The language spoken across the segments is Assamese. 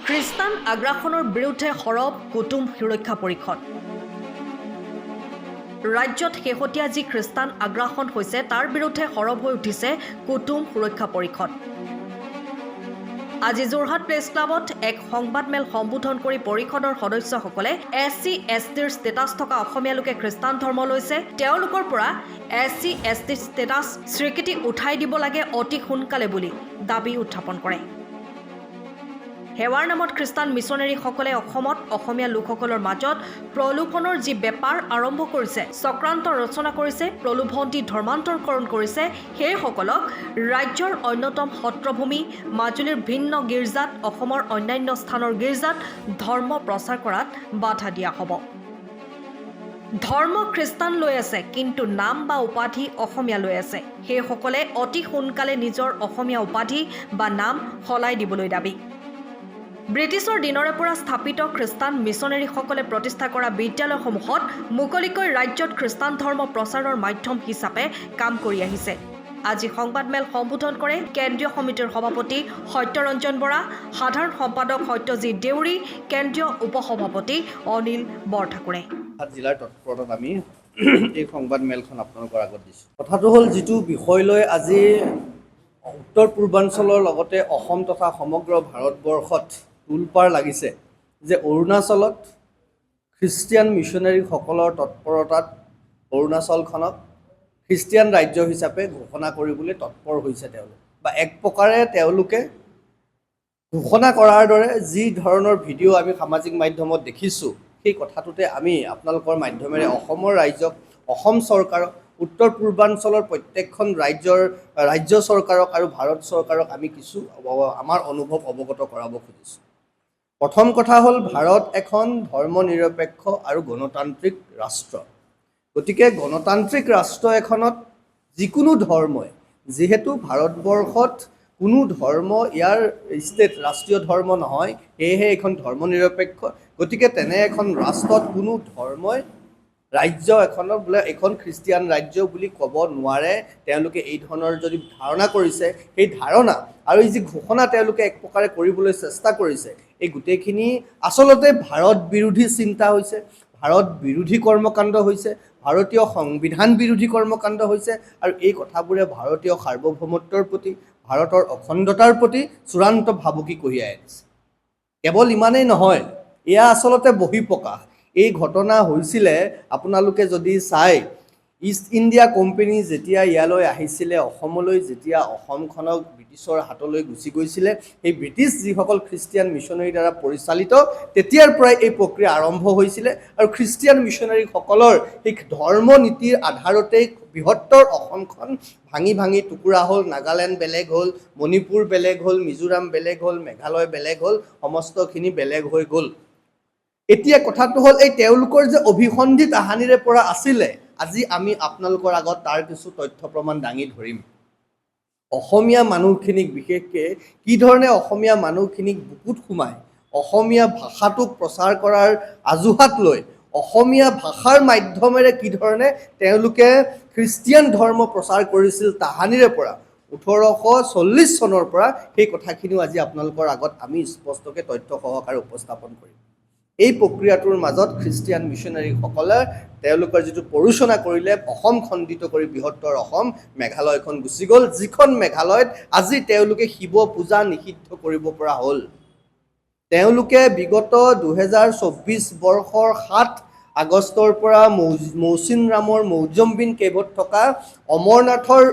খ্ৰীষ্টান আগ্ৰাসনৰ বিৰুদ্ধে সৰব কুটুম সুৰক্ষা পৰিষদ। ৰাজ্যত শেহতীয়া যি খ্ৰীষ্টান আগ্ৰাসন হৈছে তাৰ বিৰুদ্ধে সৰব হৈ উঠিছে কুটুম সুৰক্ষা পৰিষদ। আজি যোৰহাট প্ৰেছ ক্লাবত এক সংবাদমেল সম্বোধন কৰি পৰিষদৰ সদস্যসকলে SC/STৰ ষ্টেটাছ থকা অসমীয়া লোকে খ্ৰীষ্টান ধৰ্ম লৈছে, তেওঁলোকৰ পৰা SC/ST ষ্টেটাছ স্বীকৃতি উঠাই দিব লাগে অতি সোনকালে বুলি দাবী উত্থাপন কৰে। সেৱাৰ নামত খ্ৰীষ্টান মিছনেৰীসকলে অসমত অসমীয়া লোকসকলৰ মাজত প্ৰলোভনৰ যি বেপাৰ আৰম্ভ কৰিছে, চক্ৰান্ত ৰচনা কৰিছে, প্ৰলোভন দি ধৰ্মান্তৰকৰণ কৰিছে, সেইসকলক ৰাজ্যৰ অন্যতম সত্ৰভূমি মাজুলীৰ ভিন্ন গীৰ্জাত, অসমৰ অন্যান্য স্থানৰ গীৰ্জাত ধৰ্ম প্ৰচাৰ কৰাত বাধা দিয়া হ'ব। ধৰ্ম খ্ৰীষ্টান লৈ আছে, কিন্তু নাম বা উপাধি অসমীয়া লৈ আছে। সেইসকলে অতি সোনকালে নিজৰ অসমীয়া উপাধি বা নাম সলাই দিবলৈ দাবী। ব্ৰিটিছৰ দিনৰে পৰা স্থাপিত খ্ৰীষ্টান মিছনেৰীসকলে প্ৰতিষ্ঠা কৰা বিদ্যালয়সমূহত মুকলিকৈ ৰাজ্যত খ্ৰীষ্টান ধৰ্ম প্ৰচাৰৰ মাধ্যম হিচাপে কাম কৰি আহিছে। আজি সংবাদমেল সম্বোধন কৰে কেন্দ্ৰীয় সমিতিৰ সভাপতি সত্যৰঞ্জন বৰা, সাধাৰণ সম্পাদক সত্যজিৎ দেউৰী, কেন্দ্ৰীয় উপসভাপতি অনিল বৰঠাকুৰে। জিলাৰ তৎপৰতাত আমি এই সংবাদমেলখন আপোনালোকৰ আগত দিছোঁ। কথাটো হ'ল, যিটো বিষয় লৈ আজি উত্তৰ পূৰ্বাঞ্চলৰ লগতে অসম তথা সমগ্ৰ ভাৰতবৰ্ষত তোলপাৰ লাগিছে যে অৰুণাচলত খ্ৰীষ্টিয়ান মিছনেৰীসকলৰ তৎপৰতাত অৰুণাচলখনক খ্ৰীষ্টিয়ান ৰাজ্য হিচাপে ঘোষণা কৰিবলৈ তৎপৰ হৈছে তেওঁলোক, বা এক প্ৰকাৰে তেওঁলোকে ঘোষণা কৰাৰ দৰে যি ধৰণৰ ভিডিঅ' আমি সামাজিক মাধ্যমত দেখিছোঁ, সেই কথাটোতে আমি আপোনালোকৰ মাধ্যমেৰে অসমৰ ৰাইজক, অসম চৰকাৰক, উত্তৰ পূৰ্বাঞ্চলৰ প্ৰত্যেকখন ৰাজ্য চৰকাৰক আৰু ভাৰত চৰকাৰক আমি কিছু আমাৰ অনুভৱ অৱগত কৰাব খুজিছোঁ। প্ৰথম কথা হ'ল, ভাৰত এখন ধৰ্ম নিৰপেক্ষ আৰু গণতান্ত্ৰিক ৰাষ্ট্ৰ। গতিকে গণতান্ত্ৰিক ৰাষ্ট্ৰ এখনত যিকোনো ধৰ্মই, যিহেতু ভাৰতবৰ্ষত কোনো ধৰ্ম ইয়াৰ ৰাষ্ট্ৰীয় ধৰ্ম নহয়, সেয়েহে এইখন ধৰ্ম নিৰপেক্ষ। গতিকে তেনে এখন ৰাষ্ট্ৰত কোনো ধৰ্মই ৰাজ্য এখনক বোলে এইখন খ্ৰীষ্টিয়ান ৰাজ্য বুলি ক'ব নোৱাৰে। তেওঁলোকে এই ধৰণৰ যদি ধাৰণা কৰিছে, সেই ধাৰণা আৰু এই যি ঘোষণা তেওঁলোকে এক প্ৰকাৰে কৰিবলৈ চেষ্টা কৰিছে, এই গোটেইখিনি আচলতে ভাৰত বিৰোধী চিন্তা হৈছে, ভাৰত বিৰোধী কৰ্মকাণ্ড হৈছে, ভাৰতীয় সংবিধান বিৰোধী কৰ্মকাণ্ড হৈছে, আৰু এই কথাবোৰে ভাৰতীয় সাৰ্বভৌমত্বৰ প্ৰতি, ভাৰতৰ অখণ্ডতাৰ প্ৰতি চূড়ান্ত ভাবুকি কঢ়িয়াই আনিছে। কেৱল ইমানেই নহয়, এয়া আচলতে বহিঃপ্ৰকাশ। এই ঘটনা হৈছিলে, আপোনালোকে যদি চাই, ইষ্ট ইণ্ডিয়া কোম্পানী যেতিয়া ইয়ালৈ আহিছিলে, অসমলৈ যেতিয়া অসমখনক ব্ৰিটিছৰ হাতলৈ গুচি গৈছিলে, সেই ব্ৰিটিছ যিসকল খ্ৰীষ্টিয়ান মিছনেৰীৰ দ্বাৰা পৰিচালিত, তেতিয়াৰ পৰাই এই প্ৰক্ৰিয়া আৰম্ভ হৈছিলে। আৰু খ্ৰীষ্টিয়ান মিছনেৰীসকলৰ সেই ধৰ্ম নীতিৰ আধাৰতেই বৃহত্তৰ অসমখন ভাঙি ভাঙি টুকুৰা হ'ল। নাগালেণ্ড বেলেগ হ'ল, মণিপুৰ বেলেগ হ'ল, মিজোৰাম বেলেগ হ'ল, মেঘালয় বেলেগ হ'ল, সমস্তখিনি বেলেগ হৈ গ'ল। এতিয়া কথাটো হ'ল, এই তেওঁলোকৰ যে অভিসন্ধি তাহানিৰে পৰা আছিলে, আজি আমি আপোনালোকৰ আগত তাৰ কিছু তথ্য প্ৰমাণ দাঙি ধৰিম। অসমীয়া মানুহখিনিক বিশেষকৈ কি ধৰণে অসমীয়া মানুহখিনিক বুকুত সোমাই অসমীয়া ভাষাটোক প্ৰচাৰ কৰাৰ অজুহাত লৈ অসমীয়া ভাষাৰ মাধ্যমেৰে কি ধৰণে তেওঁলোকে খ্ৰীষ্টিয়ান ধৰ্ম প্ৰচাৰ কৰিছিল তাহানিৰে পৰা, 1840 চনৰ পৰা, সেই কথাখিনিও আজি আপোনালোকৰ আগত আমি স্পষ্টকৈ তথ্য সহকাৰে উপস্থাপন কৰিম। এই প্ৰক্ৰিয়াটোৰ মাজত খ্ৰীষ্টিয়ান মিছনেৰীসকলে তেওঁলোকৰ যিটো প্ৰৰোচনা কৰিলে, অসম খণ্ডিত কৰি বৃহত্তৰ অসম, মেঘালয়খন গুচি গ'ল, যিখন মেঘালয়ত আজি তেওঁলোকে শিৱ পূজা নিষিদ্ধ কৰিব পৰা হ'ল। তেওঁলোকে বিগত 2024 বৰ্ষৰ 7 আগষ্টৰ পৰা মৌচিনৰামৰ মৌজম্বিন কেভত থকা অমৰনাথৰ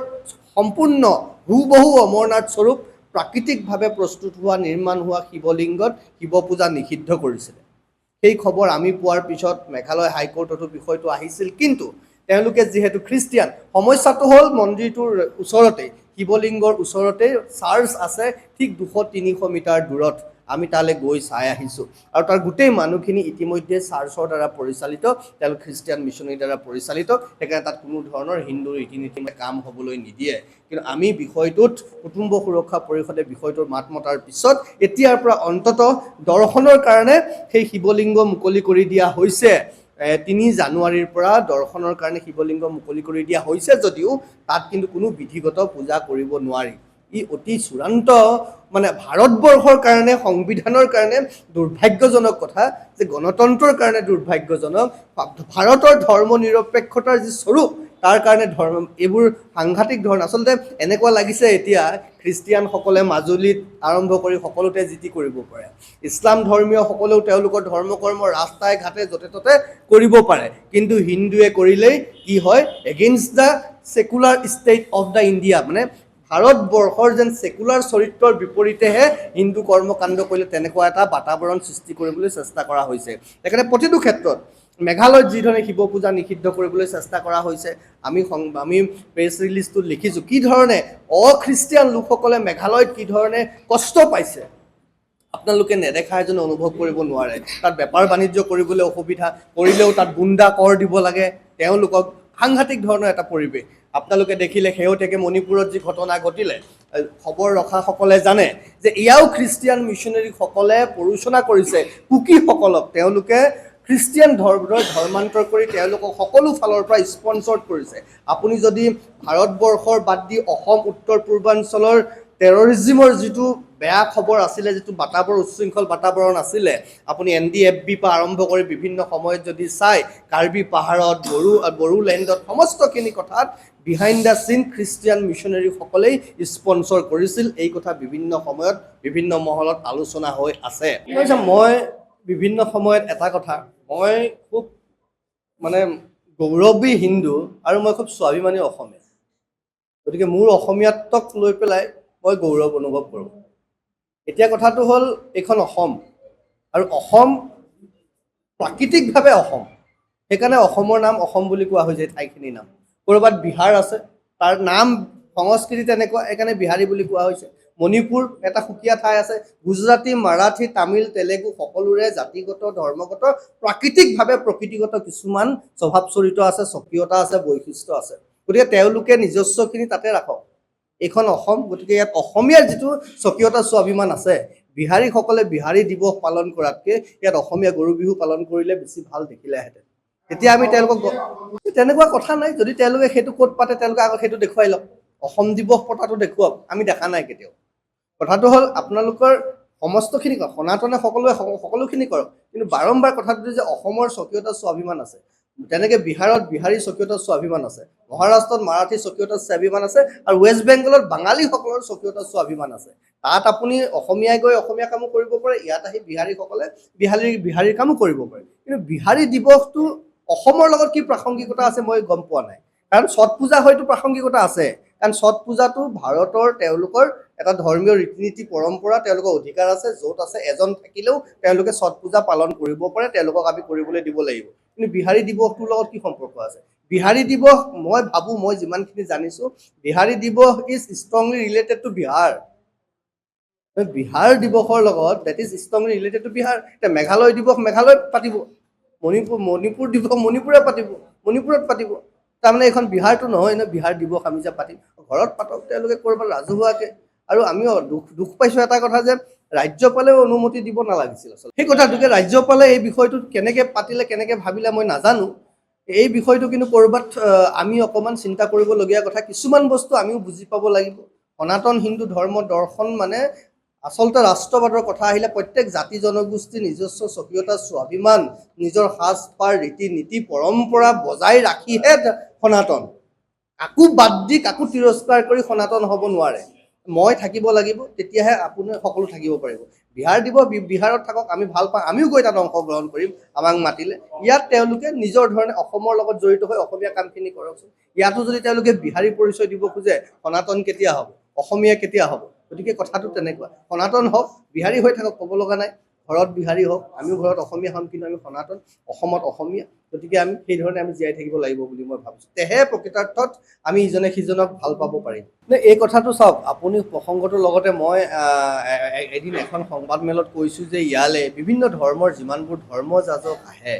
সম্পূৰ্ণ হুবহু অমৰনাথ স্বৰূপ প্ৰাকৃতিকভাৱে প্ৰস্তুত হোৱা, নিৰ্মাণ হোৱা শিৱলিংগত শিৱ পূজা নিষিদ্ধ কৰিছিলে। সেই খবৰ আমি পোৱাৰ পিছত মেঘালয় হাইকোৰ্টতো বিষয়টো আহিছিল, কিন্তু তেওঁলোকে যিহেতু খ্ৰীষ্টিয়ান, সমস্যাটো হ'ল মন্দিৰটোৰ ওচৰতে, শিৱলিংগৰ ওচৰতে চাৰ্চ আছে, ঠিক 200-300 মিটাৰ দূৰত। আমি তালৈ গৈ চাই আহিছোঁ, আৰু তাৰ গোটেই মানুহখিনি ইতিমধ্যে চাৰ্চৰ দ্বাৰা পৰিচালিত, তেওঁলোক খ্ৰীষ্টিয়ান মিছনেৰীৰ দ্বাৰা পৰিচালিত, সেইকাৰণে তাত কোনো ধৰণৰ হিন্দু ৰীতি নীতি কাম হ'বলৈ নিদিয়ে। কিন্তু আমি বিষয়টোত কুটুম্ব সুৰক্ষা পৰিষদে বিষয়টোৰ মাত মতাৰ পিছত এতিয়াৰ পৰা অন্ততঃ দৰ্শনৰ কাৰণে সেই শিৱলিংগ মুকলি কৰি দিয়া হৈছে। 3 জানুৱাৰীৰ পৰা দৰ্শনৰ কাৰণে শিৱলিংগ মুকলি কৰি দিয়া হৈছে যদিও তাত কিন্তু কোনো বিধিগত পূজা কৰিব নোৱাৰি। ই অতি চূড়ান্ত মানে ভাৰতবৰ্ষৰ কাৰণে সংবিধানৰ কাৰণে দুৰ্ভাগ্যজনক কথা যে গণতন্ত্ৰৰ কাৰণে দুৰ্ভাগ্যজনক ভাৰতৰ ধৰ্ম নিৰপেক্ষতাৰ যি স্বৰূপ তাৰ কাৰণে এইবোৰ সাংঘাতিক ধৰণৰ আচলতে এনেকুৱা লাগিছে এতিয়া খ্ৰীষ্টিয়ানসকলে মাজুলীত আৰম্ভ কৰি সকলোতে যি টি কৰিব পাৰে ইছলাম ধৰ্মীয়সকলেও তেওঁলোকৰ ধৰ্ম কৰ্ম ৰাস্তাই ঘাটে য'তে ত'তে কৰিব পাৰে কিন্তু হিন্দুৱে কৰিলেই কি হয় against the secular state of the India মানে ভাৰতবৰ্ষৰ যেন সেকুলাৰ চৰিত্ৰৰ বিপৰীতেহে হিন্দু কৰ্মকাণ্ড কৰিলে তেনেকুৱা এটা বাতাবৰণ সৃষ্টি কৰিবলৈ চেষ্টা কৰা হৈছে সেইকাৰণে প্ৰতিটো ক্ষেত্ৰত মেঘালয়ত যিধৰণে শিৱ পূজা নিষিদ্ধ কৰিবলৈ চেষ্টা কৰা হৈছে আমি প্ৰেছ ৰিলিজটোত লিখিছোঁ কি ধৰণে অখ্ৰীষ্টিয়ান লোকসকলে মেঘালয়ত কি ধৰণে কষ্ট পাইছে আপোনালোকে নেদেখা এজনে অনুভৱ কৰিব নোৱাৰে তাত বেপাৰ বাণিজ্য কৰিবলৈ অসুবিধা কৰিলেও তাত গুণ্ডা কৰ দিব লাগে তেওঁলোকক সাংঘাতিক ধৰণৰ এটা পৰিৱেশ আপোনালোকে দেখিলে শেহতীয়াকৈ মণিপুৰত যি ঘটনা ঘটিলে খবৰ ৰখাসকলে জানে যে এয়াও খ্ৰীষ্টিয়ান মিছনেৰীসকলে প্ৰৰোচনা কৰিছে কুকিসকলক তেওঁলোকে খ্ৰীষ্টিয়ান ধৰ্মান্তৰ কৰি তেওঁলোকক সকলো ফালৰ পৰা স্পনচৰ্ড কৰিছে আপুনি যদি ভাৰতবৰ্ষৰ বাদ দি অসম উত্তৰ পূৰ্বাঞ্চলৰ টেৰৰিজিমৰ যিটো বেয়া খবৰ আছিলে যিটো উচ্ছৃংখল বাতাবৰণ আছিলে আপুনি NDFB পৰা আৰম্ভ কৰি বিভিন্ন সময়ত যদি চাই কাৰ্বি পাহাৰত বড়োলেণ্ডত সমস্তখিনি কথাত বিহাইণ্ড দ্য চিন খ্ৰীষ্টিয়ান মিছনেৰীসকলেই স্পনচৰ কৰিছিল এই কথা বিভিন্ন সময়ত বিভিন্ন মহলত আলোচনা হৈ আছে মই বিভিন্ন সময়ত এটা কথা মই খুব মানে গৌৰৱী হিন্দু আৰু মই খুব স্বাভিমানী অসমীয়া গতিকে মোৰ অসমীয়াত্বক লৈ পেলাই মই গৌৰৱ অনুভৱ কৰোঁ এতিয়া কথাটো হ'ল এইখন অসম আৰু অসম প্ৰাকৃতিকভাৱে অসম সেইকাৰণে অসমৰ নাম অসম বুলি কোৱা হৈছে ঠাইখিনিৰ নাম ক'ৰবাত বিহাৰ আছে তাৰ নাম সংস্কৃতি তেনেকুৱা সেইকাৰণে বিহাৰী বুলি কোৱা হৈছে মণিপুৰ এটা সুকীয়া ঠাই আছে গুজৰাটী মাৰাঠী তামিল তেলেগু সকলোৰে জাতিগত ধৰ্মগত প্ৰাকৃতিকভাৱে প্ৰকৃতিগত কিছুমান স্বভাৱ চৰিত্ৰ আছে স্বকীয়তা আছে বৈশিষ্ট্য আছে গতিকে তেওঁলোকে নিজস্বখিনি তাতে ৰাখক এইখন অসম গতিকে ইয়াত অসমীয়াৰ যিটো স্বকীয়তা স্বাভিমান আছে বিহাৰীসকলে বিহাৰী দিৱস পালন কৰাতকৈ ইয়াত অসমীয়া গৰু বিহু পালন কৰিলে বেছি ভাল দেখিলেহেঁতেন তেতিয়া আমি তেওঁলোকক তেনেকুৱা কথা নাই যদি তেওঁলোকে সেইটো ক'ত পাতে তেওঁলোকে আগত সেইটো দেখুৱাই লওক অসম দিৱস পতাটো দেখুৱাওক আমি দেখা নাই কেতিয়াও কথাটো হ'ল আপোনালোকৰ সমস্তখিনি কৰক সনাতনে সকলোখিনি কৰক কিন্তু বাৰম্বাৰ কথাটো যে অসমৰ স্বকীয়তা স্বাভিমান আছে তেনেকৈ বিহাৰত বিহাৰী স্বকীয়তা স্বাভিমান আছে মহাৰাষ্ট্ৰত মাৰাঠী স্বকীয়তা স্বাভিমান আছে আৰু ৱেষ্ট বেংগলত বাঙালীসকলৰ স্বকীয়তা স্বাভিমান আছে তাত আপুনি অসমীয়াই গৈ অসমীয়া কামো কৰিব পাৰে ইয়াত আহি বিহাৰীসকলে বিহাৰীৰ কামো কৰিব পাৰে কিন্তু বিহাৰী দিৱসটো অসমৰ লগত কি প্ৰাসংগিকতা আছে মই গম পোৱা নাই কাৰণ ছট পূজা হয়তো প্ৰাসংগিকতা আছে কাৰণ ছট পূজাটো ভাৰতৰ তেওঁলোকৰ এটা ধৰ্মীয় ৰীতি নীতি পৰম্পৰা তেওঁলোকৰ অধিকাৰ আছে য'ত আছে এজন থাকিলেও তেওঁলোকে ছট পূজা পালন কৰিব পাৰে তেওঁলোকক আমি কৰিবলৈ দিব লাগিব কিন্তু বিহাৰী দিৱসটোৰ লগত কি সম্পৰ্ক আছে বিহাৰী দিৱস মই ভাবোঁ মই যিমানখিনি জানিছোঁ বিহাৰী দিৱস is strongly related to Bihar Bihar দিৱসৰ লগত date is strongly related to Bihar এতিয়া মেঘালয় দিৱস মেঘালয়ত পাতিব মণিপুৰ দিৱস মণিপুৰে পাতিব মণিপুৰত পাতিব তাৰমানে এইখন বিহাৰটো নহয় ন বিহাৰ দিৱস আমি যে পাতিম ঘৰত পাতক তেওঁলোকে ক'ৰবাত ৰাজহুৱাকৈ আৰু আমিও দুখ পাইছোঁ এটা কথা যে ৰাজ্যপালেও অনুমতি দিব নালাগিছিল আচলতে সেই কথাটোকে ৰাজ্যপালে এই বিষয়টোত কেনেকৈ পাতিলে কেনেকৈ ভাবিলে মই নাজানো এই বিষয়টো কিন্তু ক'ৰবাত আমি অকণমান চিন্তা কৰিবলগীয়া কথা কিছুমান বস্তু আমিও বুজি পাব লাগিব সনাতন হিন্দু ধৰ্ম দৰ্শন মানে আচলতে ৰাষ্ট্ৰবাদৰ কথা আহিলে প্ৰত্যেক জাতি জনগোষ্ঠীৰ নিজস্ব স্বকীয়তা স্বাভিমান নিজৰ সাজপাৰ ৰীতি নীতি পৰম্পৰা বজাই ৰাখিহে সনাতন কাকো বাদ দি কাকো তিৰস্কাৰ কৰি সনাতন হ'ব নোৱাৰে মই থাকিব লাগিব তেতিয়াহে আপুনি সকলো থাকিব পাৰিব বিহাৰ দিৱস বিহাৰত থাকক আমি ভাল পাওঁ আমিও গৈ তাত অংশগ্ৰহণ কৰিম আমাক মাতিলে ইয়াত তেওঁলোকে নিজৰ ধৰণে অসমৰ লগত জড়িত হৈ অসমীয়া কামখিনি কৰকচোন ইয়াতো যদি তেওঁলোকে বিহাৰী পৰিচয় দিব খোজে সনাতন কেতিয়া হ'ব অসমীয়া কেতিয়া হ'ব গতিকে কথাটো তেনেকুৱা সনাতন হওক বিহাৰী হৈ থাকক ক'ব লগা নাই ঘৰত বিহাৰী হওক আমিও ঘৰত অসমীয়া হ'ম কিন্তু আমি সনাতন অসমত অসমীয়া গতিকে আমি সেই ধৰণে আমি জীয়াই থাকিব লাগিব বুলি মই ভাবিছোঁ তেহে প্ৰকৃতাৰ্থত আমি ইজনে সিজনক ভাল পাব পাৰিম এই কথাটো চাওক আপুনি প্ৰসংগটোৰ লগতে মই এদিন এখন সংবাদমেলত কৈছোঁ যে ইয়ালৈ বিভিন্ন ধৰ্মৰ যিমানবোৰ ধৰ্মযাজক আহে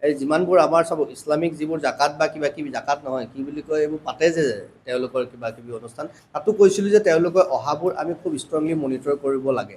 এই যিমানবোৰ আমাৰ চাব ইছলামিক যিবোৰ জাকাত বা কিবা কিবি জাকাত নহয় কি বুলি কয় এইবোৰ পাতে যে তেওঁলোকৰ কিবা কিবি অনুষ্ঠান তাতো কৈছিলোঁ যে তেওঁলোকৰ অহাবোৰ আমি খুব ষ্ট্ৰংলি মনিটৰ কৰিব লাগে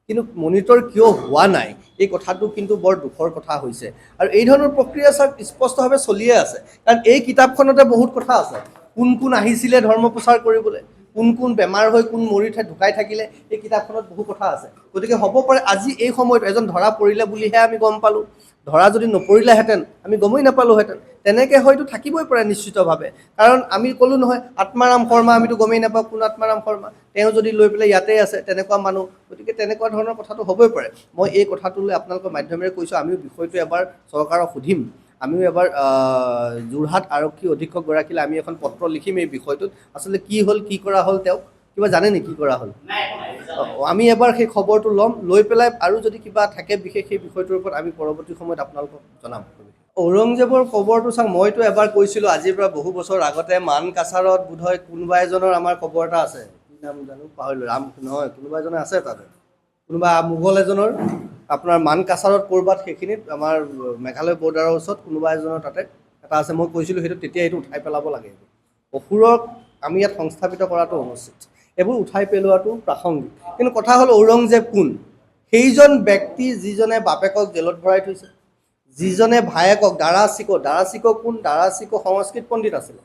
কিন্তু মনিটৰ কিয় হোৱা নাই এই কথাটো কিন্তু বৰ দুখৰ কথা হৈছে আৰু এই ধৰণৰ প্ৰক্ৰিয়া স্পষ্টভাৱে চলিয়ে আছে কাৰণ এই কিতাপখনতে বহুত কথা আছে কোন কোন আহিছিলে ধৰ্ম প্ৰচাৰ কৰিবলৈ কোন কোন বেমাৰ হৈ কোন মৰি ঢুকাই থাকিলে এই কিতাপখনত বহু কথা আছে গতিকে হ'ব পাৰে আজি এই সময়ত এজন ধৰা পৰিলে বুলিহে আমি গম পালোঁ ধৰা যদি নপৰিলেহেঁতেন আমি গমেই নাপালোহেঁতেন তেনেকৈ হয়তো থাকিবই পাৰে নিশ্চিতভাৱে কাৰণ আমি ক'লোঁ নহয় আত্মাৰাম শৰ্মা আমিতো গমেই নাপাওঁ কোন আত্মাৰাম শৰ্মা তেওঁ যদি লৈ পেলাই ইয়াতে আছে তেনেকুৱা মানুহ গতিকে তেনেকুৱা ধৰণৰ কথাটো হ'বই পাৰে মই এই কথাটো লৈ আপোনালোকৰ মাধ্যমেৰে কৈছোঁ আমিও বিষয়টো এবাৰ চৰকাৰক সুধিম আমিও এবাৰ যোৰহাট আৰক্ষী অধীক্ষকগৰাকীলৈ আমি এখন পত্ৰ লিখিম এই বিষয়টোত আচলতে কি হ'ল কি কৰা হ'ল তেওঁক কিবা জানে নেকি কি কৰা হ'ল আমি এবাৰ সেই খবৰটো ল'ম লৈ পেলাই আৰু যদি কিবা থাকে বিশেষ সেই বিষয়টোৰ ওপৰত আমি পৰৱৰ্তী সময়ত আপোনালোকক জনাম ঔৰংজেবৰ খবৰটো চাওক মইতো এবাৰ কৈছিলোঁ আজিৰ পৰা বহু বছৰ আগতে মান কাছাৰত বোধহয় কোনোবা এজনৰ আমাৰ খবৰ এটা আছে কি নাম জানো পাহৰিলোঁ ৰাম নহয় কোনোবা এজনে আছে তাতে কোনোবা মোগল এজনৰ আপোনাৰ মান কাছাৰত ক'ৰবাত সেইখিনিত আমাৰ মেঘালয় বৰ্ডাৰৰ ওচৰত কোনোবা এজনৰ তাতে এটা আছে মই কৈছিলোঁ সেইটো তেতিয়া এইটো উঠাই পেলাব লাগে অসুৰক আমি ইয়াত সংস্থাপিত কৰাটো অনুচিত এইবোৰ উঠাই পেলোৱাটো প্ৰাসংগিক কিন্তু কথা হ'ল ঔৰংজেব কোন সেইজন ব্যক্তি যিজনে বাপেকক জেলত ভৰাই থৈছে যিজনে ভায়েকক দাৰা কোন দাৰা চিকো সংস্কৃত পণ্ডিত আছিলে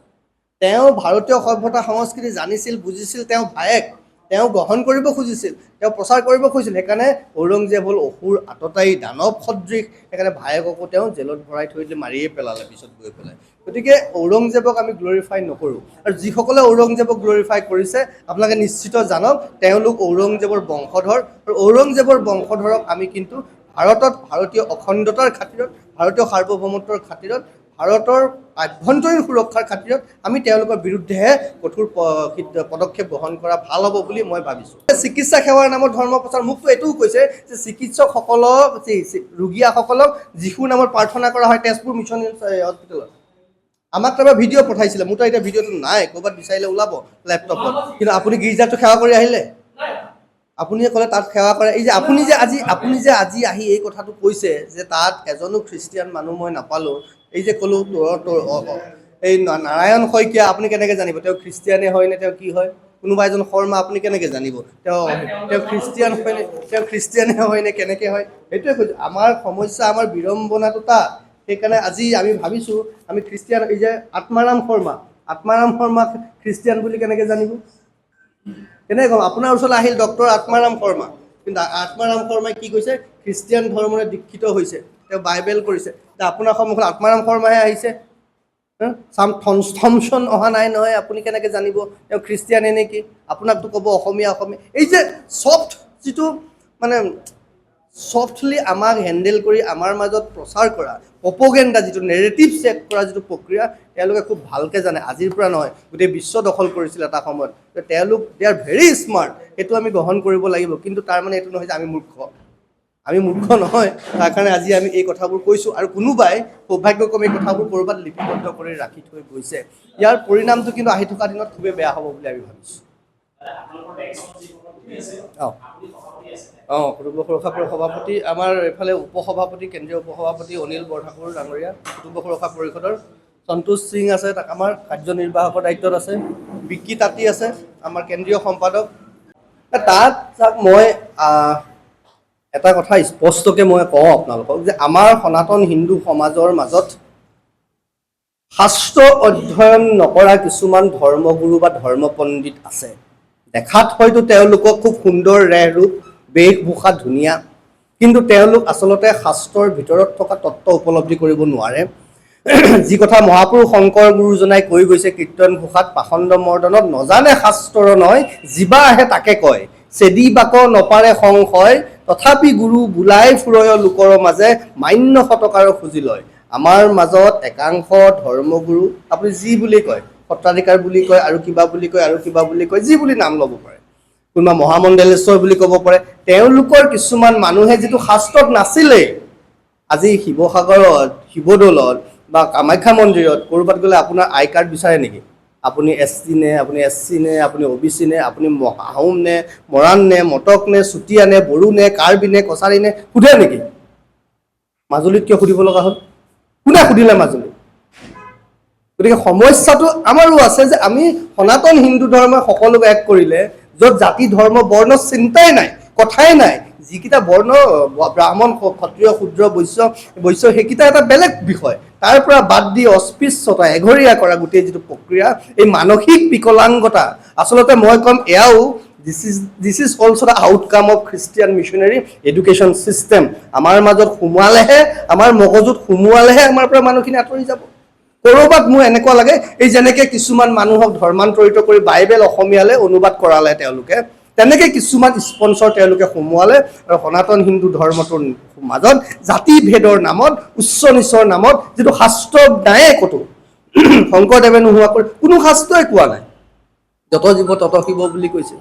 তেওঁ ভাৰতীয় সভ্যতা সংস্কৃতি জানিছিল বুজিছিল তেওঁ ভায়েক তেওঁ গ্ৰহণ কৰিব খুজিছিল তেওঁ প্ৰচাৰ কৰিব খুজিছিল সেইকাৰণে ঔৰংজেব হ'ল অসুৰ আততায়ী দানৱ সদৃশ সেইকাৰণে ভায়েককো তেওঁ জেলত ভৰাই থৈ দিলে মাৰিয়ে পেলালে পিছত গৈ পেলাই গতিকে ঔৰংজেবক আমি গ্লৰিফাই নকৰোঁ আৰু যিসকলে ঔৰংজেবক গ্লৰিফাই কৰিছে আপোনালোকে নিশ্চিত জানক তেওঁলোক ঔৰংজেবৰ বংশধৰ আৰু ঔৰংজেবৰ বংশধৰক আমি কিন্তু ভাৰতত ভাৰতীয় অখণ্ডতাৰ খাতিৰত ভাৰতীয় সাৰ্বভৌমত্বৰ খাতিৰত ভাৰতৰ আভ্যন্তৰীণ সুৰক্ষাৰ খাতিৰত আমি তেওঁলোকৰ বিৰুদ্ধেহে কঠোৰ পদক্ষেপ গ্ৰহণ কৰা ভাল হ'ব বুলি মই ভাবিছোঁ চিকিৎসা সেৱাৰ নামত ধৰ্ম প্ৰচাৰ মোকতো এইটোও কৈছে যে চিকিৎসকসকলক ৰোগীয়াসকলক যীশুৰ নামত প্ৰাৰ্থনা কৰা হয় তেজপুৰ মিছন হস্পিটেলত আমাক তাৰপৰা ভিডিঅ' পঠাইছিলে মোৰতো এতিয়া ভিডিঅ'টো নাই ক'ৰবাত বিচাৰিলে ওলাব লেপটপত কিন্তু আপুনি গীৰ্জাটো সেৱা কৰি আহিলে আপুনি যে ক'লে তাত সেৱা কৰে এই যে আপুনি যে আজি আহি এই কথাটো কৈছে যে তাত এজনো খ্ৰীষ্টিয়ান মানুহ মই নাপালোঁ এই যে ক'লোঁ এই নাৰায়ণ শইকীয়া আপুনি কেনেকৈ জানিব তেওঁ খ্ৰীষ্টিয়ানে হয় নে তেওঁ কি হয় কোনোবা এজন শৰ্মা আপুনি কেনেকৈ জানিব তেওঁ খ্ৰীষ্টিয়ানে হয় নে কেনেকৈ হয় সেইটোৱে কৈছোঁ আমাৰ সমস্যা আমাৰ বিড়ম্বনাটো তাত সেইকাৰণে আজি আমি ভাবিছোঁ আমি খ্ৰীষ্টিয়ান এই যে আত্মাৰাম শৰ্মা খ্ৰীষ্টিয়ান বুলি কেনেকৈ জানিব কেনেকৈ ক'ম আপোনাৰ ওচৰলৈ আহিল ডক্টৰ আত্মাৰাম শৰ্মা কিন্তু আত্মাৰাম শৰ্মাই কি কৈছে খ্ৰীষ্টিয়ান ধৰ্মৰে দীক্ষিত হৈছে তেওঁ বাইবেল কৰিছে আপোনাৰ সন্মুখত আত্মাৰাম শৰ্মাহে আহিছে থমচন অহা নাই নহয় আপুনি কেনেকৈ জানিব তেওঁ খ্ৰীষ্টিয়ানে নেকি আপোনাকতো ক'ব অসমীয়া এই যে ছফ্ট যিটো মানে ছফ্টলি আমাক হেণ্ডেল কৰি আমাৰ মাজত প্ৰচাৰ কৰা প্ৰপগেণ্ডা যিটো নেৰেটিভ ছেট কৰা যিটো প্ৰক্ৰিয়া তেওঁলোকে খুব ভালকৈ জানে আজিৰ পৰা নহয় গোটেই বিশ্ব দখল কৰিছিল এটা সময়ত তেওঁলোক দে আৰ ভেৰি স্মাৰ্ট সেইটো আমি গ্ৰহণ কৰিব লাগিব কিন্তু তাৰ মানে এইটো নহয় যে আমি মূৰ্খ নহয় তাৰ কাৰণে আজি আমি এই কথাবোৰ কৈছোঁ আৰু কোনোবাই সৌভাগ্যক্ৰমে এই কথাবোৰ ক'ৰবাত লিপিবদ্ধ কৰি ৰাখি থৈ গৈছে ইয়াৰ পৰিণামটো কিন্তু আহি থকা দিনত খুবেই বেয়া হ'ব বুলি আমি ভাবিছোঁ কুটুম্ব সুৰক্ষা পৰিষদৰ সভাপতি আমাৰ এইফালে উপসভাপতি কেন্দ্ৰীয় উপসভাপতি অনিল বৰঠাকুৰ ডাঙৰীয়া কুটুম্ব সুৰক্ষা পৰিষদৰ সন্তোষ সিং আছে তাক আমাৰ কাৰ্যনিৰ্বাহকৰ দায়িত্বত আছে বিকি তাঁতী আছে আমাৰ কেন্দ্ৰীয় সম্পাদক তাত মই এটা কথা স্পষ্টকৈ মই কওঁ আপোনালোকক যে আমাৰ সনাতন হিন্দু সমাজৰ মাজত শাস্ত্ৰ অধ্যয়ন নকৰা কিছুমান ধৰ্মগুৰু বা ধৰ্মপণ্ডিত আছে দেখাত হয়তো তেওঁলোকক খুব সুন্দৰ ৰূপ বেশভূষা ধুনীয়া কিন্তু তেওঁলোক আচলতে শাস্ত্ৰৰ ভিতৰত থকা তত্ত্ব উপলব্ধি কৰিব নোৱাৰে যি কথা মহাপুৰুষ শংকৰ গুৰুজনাই কৈ গৈছে কীৰ্তন ঘোষাত পাখণ্ড মৰ্দনত নজানে শাস্ত্ৰৰ নহয় জিবা আহে তাকে কয় চেদি বাক নপাৰে সংশয় তথাপি গুৰু বোলাই ফুৰয় লোকৰ মাজে মান্য শতকাৰ খুজি লয় আমাৰ মাজত একাংশ ধৰ্মগুৰু আপুনি যি বুলি কয় সত্ৰাধিকাৰ বুলি কয় আৰু কিবা বুলি কয় যি বুলি নাম ল'ব পাৰে কোনোবা মহামণ্ডলেশ্বৰ বুলি ক'ব পাৰে তেওঁলোকৰ কিছুমান মানুহে যিটো শাস্ত্ৰত নাছিলেই আজি শিৱসাগৰত শিৱদৌলত বা কামাখ্যা মন্দিৰত ক'ৰবাত গ'লে আপোনাৰ আই কাৰ্ড বিচাৰে নেকি আপুনি SC নে আপুনি SC নে আপুনি OBC নে আপুনি আহোম নে মৰাণ নে মটক নে চুতীয়া নে বড়ো নে কাৰ্বি নে কছাৰী নে সোধে নেকি মাজুলীত কিয় সুধিব লগা হ'ল কোনে সুধিলে মাজুলীত গতিকে সমস্যাটো আমাৰো আছে যে আমি সনাতন হিন্দু ধৰ্মই সকলোক এক কৰিলে য'ত জাতি ধৰ্ম বৰ্ণ চিন্তাই নাই কথাই নাই যিকেইটা বৰ্ণ ব্ৰাহ্মণ ক্ষত্ৰিয় শূদ্ৰ বৈশ্য সেইকেইটা এটা বেলেগ বিষয় তাৰ পৰা বাদ দি অস্পৃশ্যতা এঘৰীয়া কৰা গোটেই যিটো প্ৰক্ৰিয়া, এই মানসিক বিকলাংগতা, আচলতে মই ক'ম এয়াও this is also' the outcome of Christian missionary education system. আমাৰ মাজত সোমোৱালেহে, আমাৰ মগজুত সোমোৱালেহে আমাৰ পৰা মানুহখিনি আঁতৰি যাব। ক'ৰবাত মোৰ এনেকুৱা লাগে এই যেনেকৈ কিছুমান মানুহক ধৰ্মান্তৰিত কৰি বাইবেল অসমীয়ালৈ অনুবাদ কৰালে তেওঁলোকে, তেনেকৈ কিছুমান স্পনচৰ তেওঁলোকে সোমোৱালে আৰু সনাতন হিন্দু ধৰ্মটোৰ মাজত জাতি ভেদৰ নামত, উচ্চ নিচৰ নামত, যিটো শাস্ত্ৰ নায়ে ক'তো শংকৰদেৱে নোহোৱাকৈ কোনো শাস্ত্ৰই কোৱা নাই, যত জীৱ তত শিৱ বুলি কৈছে।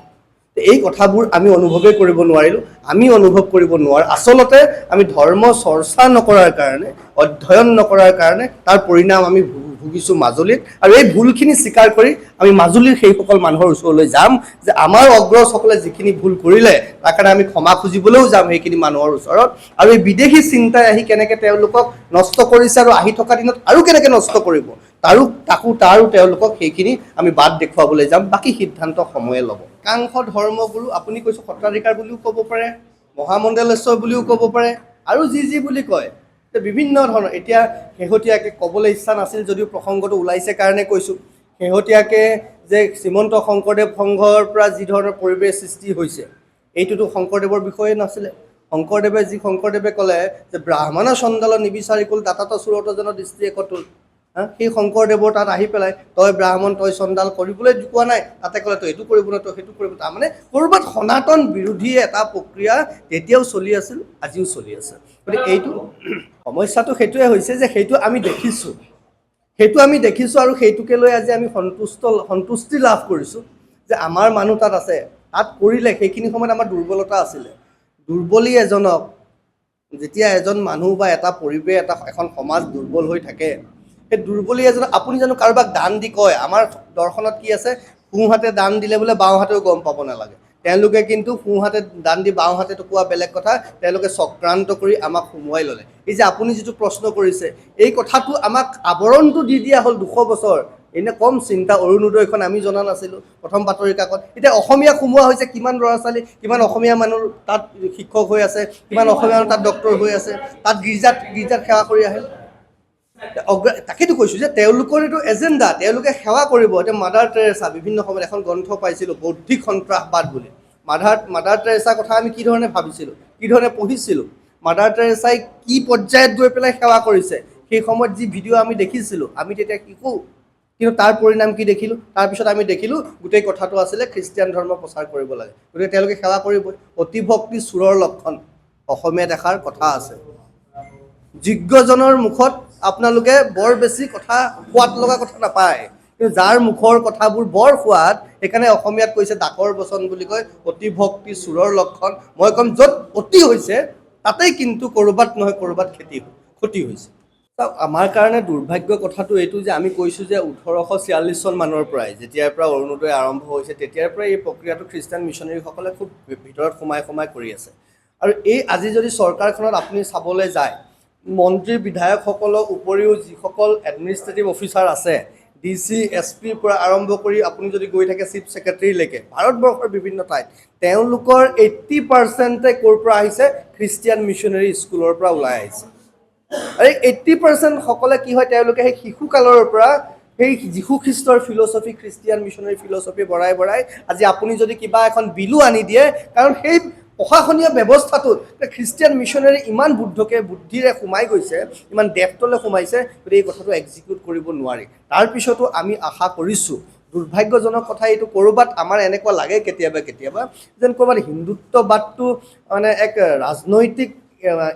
এই কথাবোৰ আমি অনুভৱেই কৰিব নোৱাৰিলোঁ। আমি অনুভৱ কৰিব নোৱাৰোঁ আচলতে আমি ধৰ্ম চৰ্চা নকৰাৰ কাৰণে, অধ্যয়ন নকৰাৰ কাৰণে তাৰ পৰিণাম আমি ভুগিছোঁ মাজুলীত। আৰু এই ভুলখিনি স্বীকাৰ কৰি আমি মাজুলীৰ সেইসকল মানুহৰ ওচৰলৈ যাম যে আমাৰ অগ্ৰজসকলে যিখিনি ভুল কৰিলে তাৰ কাৰণে আমি ক্ষমা খুজিবলৈও যাম সেইখিনি মানুহৰ ওচৰত। আৰু এই বিদেশী চিন্তাই আহি কেনেকৈ তেওঁলোকক নষ্ট কৰিছে আৰু আহি থকা দিনত আৰু কেনেকৈ নষ্ট কৰিব তাৰো তেওঁলোকক সেইখিনি আমি বাদ দেখুৱাবলৈ যাম। বাকী সিদ্ধান্ত সময়ে ল'ব। একাংশ ধৰ্মগুৰু আপুনি কৈছে সত্ৰাধিকাৰ বুলিও ক'ব পাৰে, মহামণ্ডলেশ্বৰ বুলিও ক'ব পাৰে, আৰু যি বুলি কয় বিভিন্ন ধৰণৰ। এতিয়া শেহতীয়াকৈ ক'বলৈ ইচ্ছা নাছিল যদিও প্ৰসংগটো ওলাইছে কাৰণে কৈছোঁ। শেহতীয়াকৈ যে শ্ৰীমন্ত শংকৰদেৱ সংঘৰ পৰা যি ধৰণৰ পৰিৱেশ সৃষ্টি হৈছে, এইটোতো শংকৰদেৱৰ বিষয়ে নাছিলে। শংকৰদেৱে ক'লে যে ব্ৰাহ্মণ চণ্ডাল নিবিচাৰি কুল দাতাত চুৰতজনৰ দৃষ্টি একতুল। সেই শংকৰদেৱৰ তাত আহি পেলাই তই ব্ৰাহ্মণ তই চণ্ডাল কৰিবলৈ কোৱা নাই, তাতে ক'লে তই এইটো কৰিব নাই তই সেইটো কৰিব। তাৰমানে ক'ৰবাত সনাতন বিৰোধী এটা প্ৰক্ৰিয়া তেতিয়াও চলি আছিল, আজিও চলি আছে। গতিকে এইটো সমস্যাটো সেইটোৱে হৈছে যে সেইটো আমি দেখিছোঁ আৰু সেইটোকে লৈ আজি আমি সন্তুষ্টি লাভ কৰিছোঁ যে আমাৰ মানুহ তাত আছে, তাত কৰিলে সেইখিনি সময়ত আমাৰ দুৰ্বলতা আছিলে। দুৰ্বলী এজনক, যেতিয়া এজন মানুহ বা এটা পৰিৱেশ এখন সমাজ দুৰ্বল হৈ থাকে, সেই দুৰ্বলী এজনক আপুনি জানো কাৰোবাক দান দি কয়? আমাৰ দৰ্শনত কি আছে, সোঁহাতে দান দিলে বোলে বাওঁহাতেও গম পাব নালাগে। তেওঁলোকে কিন্তু সোঁহাতে দান দি বাওঁহাতে কোৱা বেলেগ কথা, তেওঁলোকে চক্ৰান্ত কৰি আমাক সোমোৱাই ল'লে। এই যে আপুনি যিটো প্ৰশ্ন কৰিছে, এই কথাটো আমাক আৱৰণটো দি দিয়া হ'ল 200 বছৰ। এনে কম চিন্তা, অৰুণোদয়খন আমি জনা নাছিলোঁ, প্ৰথম বাতৰি কাকত। এতিয়া অসমীয়া সোমোৱা হৈছে, কিমান ল'ৰা ছোৱালী, কিমান অসমীয়া মানুহ তাত শিক্ষক হৈ আছে, কিমান অসমীয়া মানুহ তাত ডক্তৰ হৈ আছে, তাত গীৰ্জাত সেৱা কৰি আহে। তাকেতো কৈছোঁ যে তেওঁলোকৰ এইটো এজেণ্ডা, তেওঁলোকে সেৱা কৰিব। এতিয়া মাদাৰ টেৰেছা বিভিন্ন সময়ত এখন গ্ৰন্থ পাইছিলোঁ বৌদ্ধিক সন্ত্ৰাসবাদ বুলি। মাদাৰ টেৰেছাৰ কথা আমি কি ধৰণে ভাবিছিলোঁ, কি ধৰণে পঢ়িছিলোঁ, মাদাৰ টেৰেছাই কি পৰ্যায়ত গৈ পেলাই সেৱা কৰিছে, সেই সময়ত যি ভিডিঅ' আমি দেখিছিলোঁ, আমি তেতিয়া শিশু, কিন্তু তাৰ পৰিণাম কি দেখিলোঁ? তাৰপিছত আমি দেখিলোঁ গোটেই কথাটো আছিলে খ্ৰীষ্টিয়ান ধৰ্ম প্ৰচাৰ কৰিব লাগে, গতিকে তেওঁলোকে সেৱা কৰিবই। অতিভক্তি চোৰৰ লক্ষণ, অসমীয়াত এষাৰ কথা আছে। যোগ্যজনৰ মুখত আপোনালোকে বৰ বেছি কথা সোৱাদ লগা কথা নাপায়, কিন্তু যাৰ মুখৰ কথাবোৰ বৰ সোৱাদ, সেইকাৰণে অসমীয়াত কৈছে ডাকৰ বচন বুলি কয়, অতিভক্তি চোৰৰ লক্ষণ। মই ক'ম য'ত অতি হৈছে তাতেই কিন্তু ক'ৰবাত নহয় ক'ৰবাত ক্ষতি হৈছে। আমাৰ কাৰণে দুৰ্ভাগ্যৰ কথাটো এইটো যে আমি কৈছোঁ যে 1846 চন মানৰ পৰাই, যেতিয়াৰ পৰা অৰুণোদয় আৰম্ভ হৈছে তেতিয়াৰ পৰাই এই প্ৰক্ৰিয়াটো খ্ৰীষ্টান মিছনেৰীসকলে খুব ভিতৰত সোমাই কৰি আছে। আৰু এই আজি যদি চৰকাৰখনত আপুনি চাবলৈ যায়, মন্ত্ৰী বিধায়কসকলৰ উপৰিও যিসকল এডমিনিষ্ট্ৰেটিভ অফিচাৰ আছে, DC, SP পৰা আৰম্ভ কৰি আপুনি যদি গৈ থাকে চিফ ছেক্ৰেটাৰীলৈকে ভাৰতবৰ্ষৰ বিভিন্ন ঠাইত, তেওঁলোকৰ 80% ক'ৰ পৰা আহিছে? খ্ৰীষ্টিয়ান মিছনেৰী স্কুলৰ পৰা ওলাই আহিছে। আৰু 80% সকলে কি হয়, তেওঁলোকে সেই শিশুকালৰ পৰা সেই যীশু খ্ৰীষ্টৰ ফিলচফি, খ্ৰীষ্টিয়ান মিছনেৰী ফিলচফি বঢ়াই আজি আপুনি যদি কিবা এখন বিলো আনি দিয়ে, কাৰণ সেই প্ৰশাসনীয় ব্যৱস্থাটোত খ্ৰীষ্টিয়ান মিছনেৰী ইমান বুদ্ধিৰে সোমাই গৈছে, ইমান ডেপ্থলৈ সোমাইছে, গতিকে এই কথাটো এক্সিকিউট কৰিব নোৱাৰি। তাৰপিছতো আমি আশা কৰিছোঁ, দুৰ্ভাগ্যজনক কথা এইটো, ক'ৰবাত আমাৰ এনেকুৱা লাগে কেতিয়াবা যেন ক'ৰবাত হিন্দুত্ববাদটো মানে এক ৰাজনৈতিক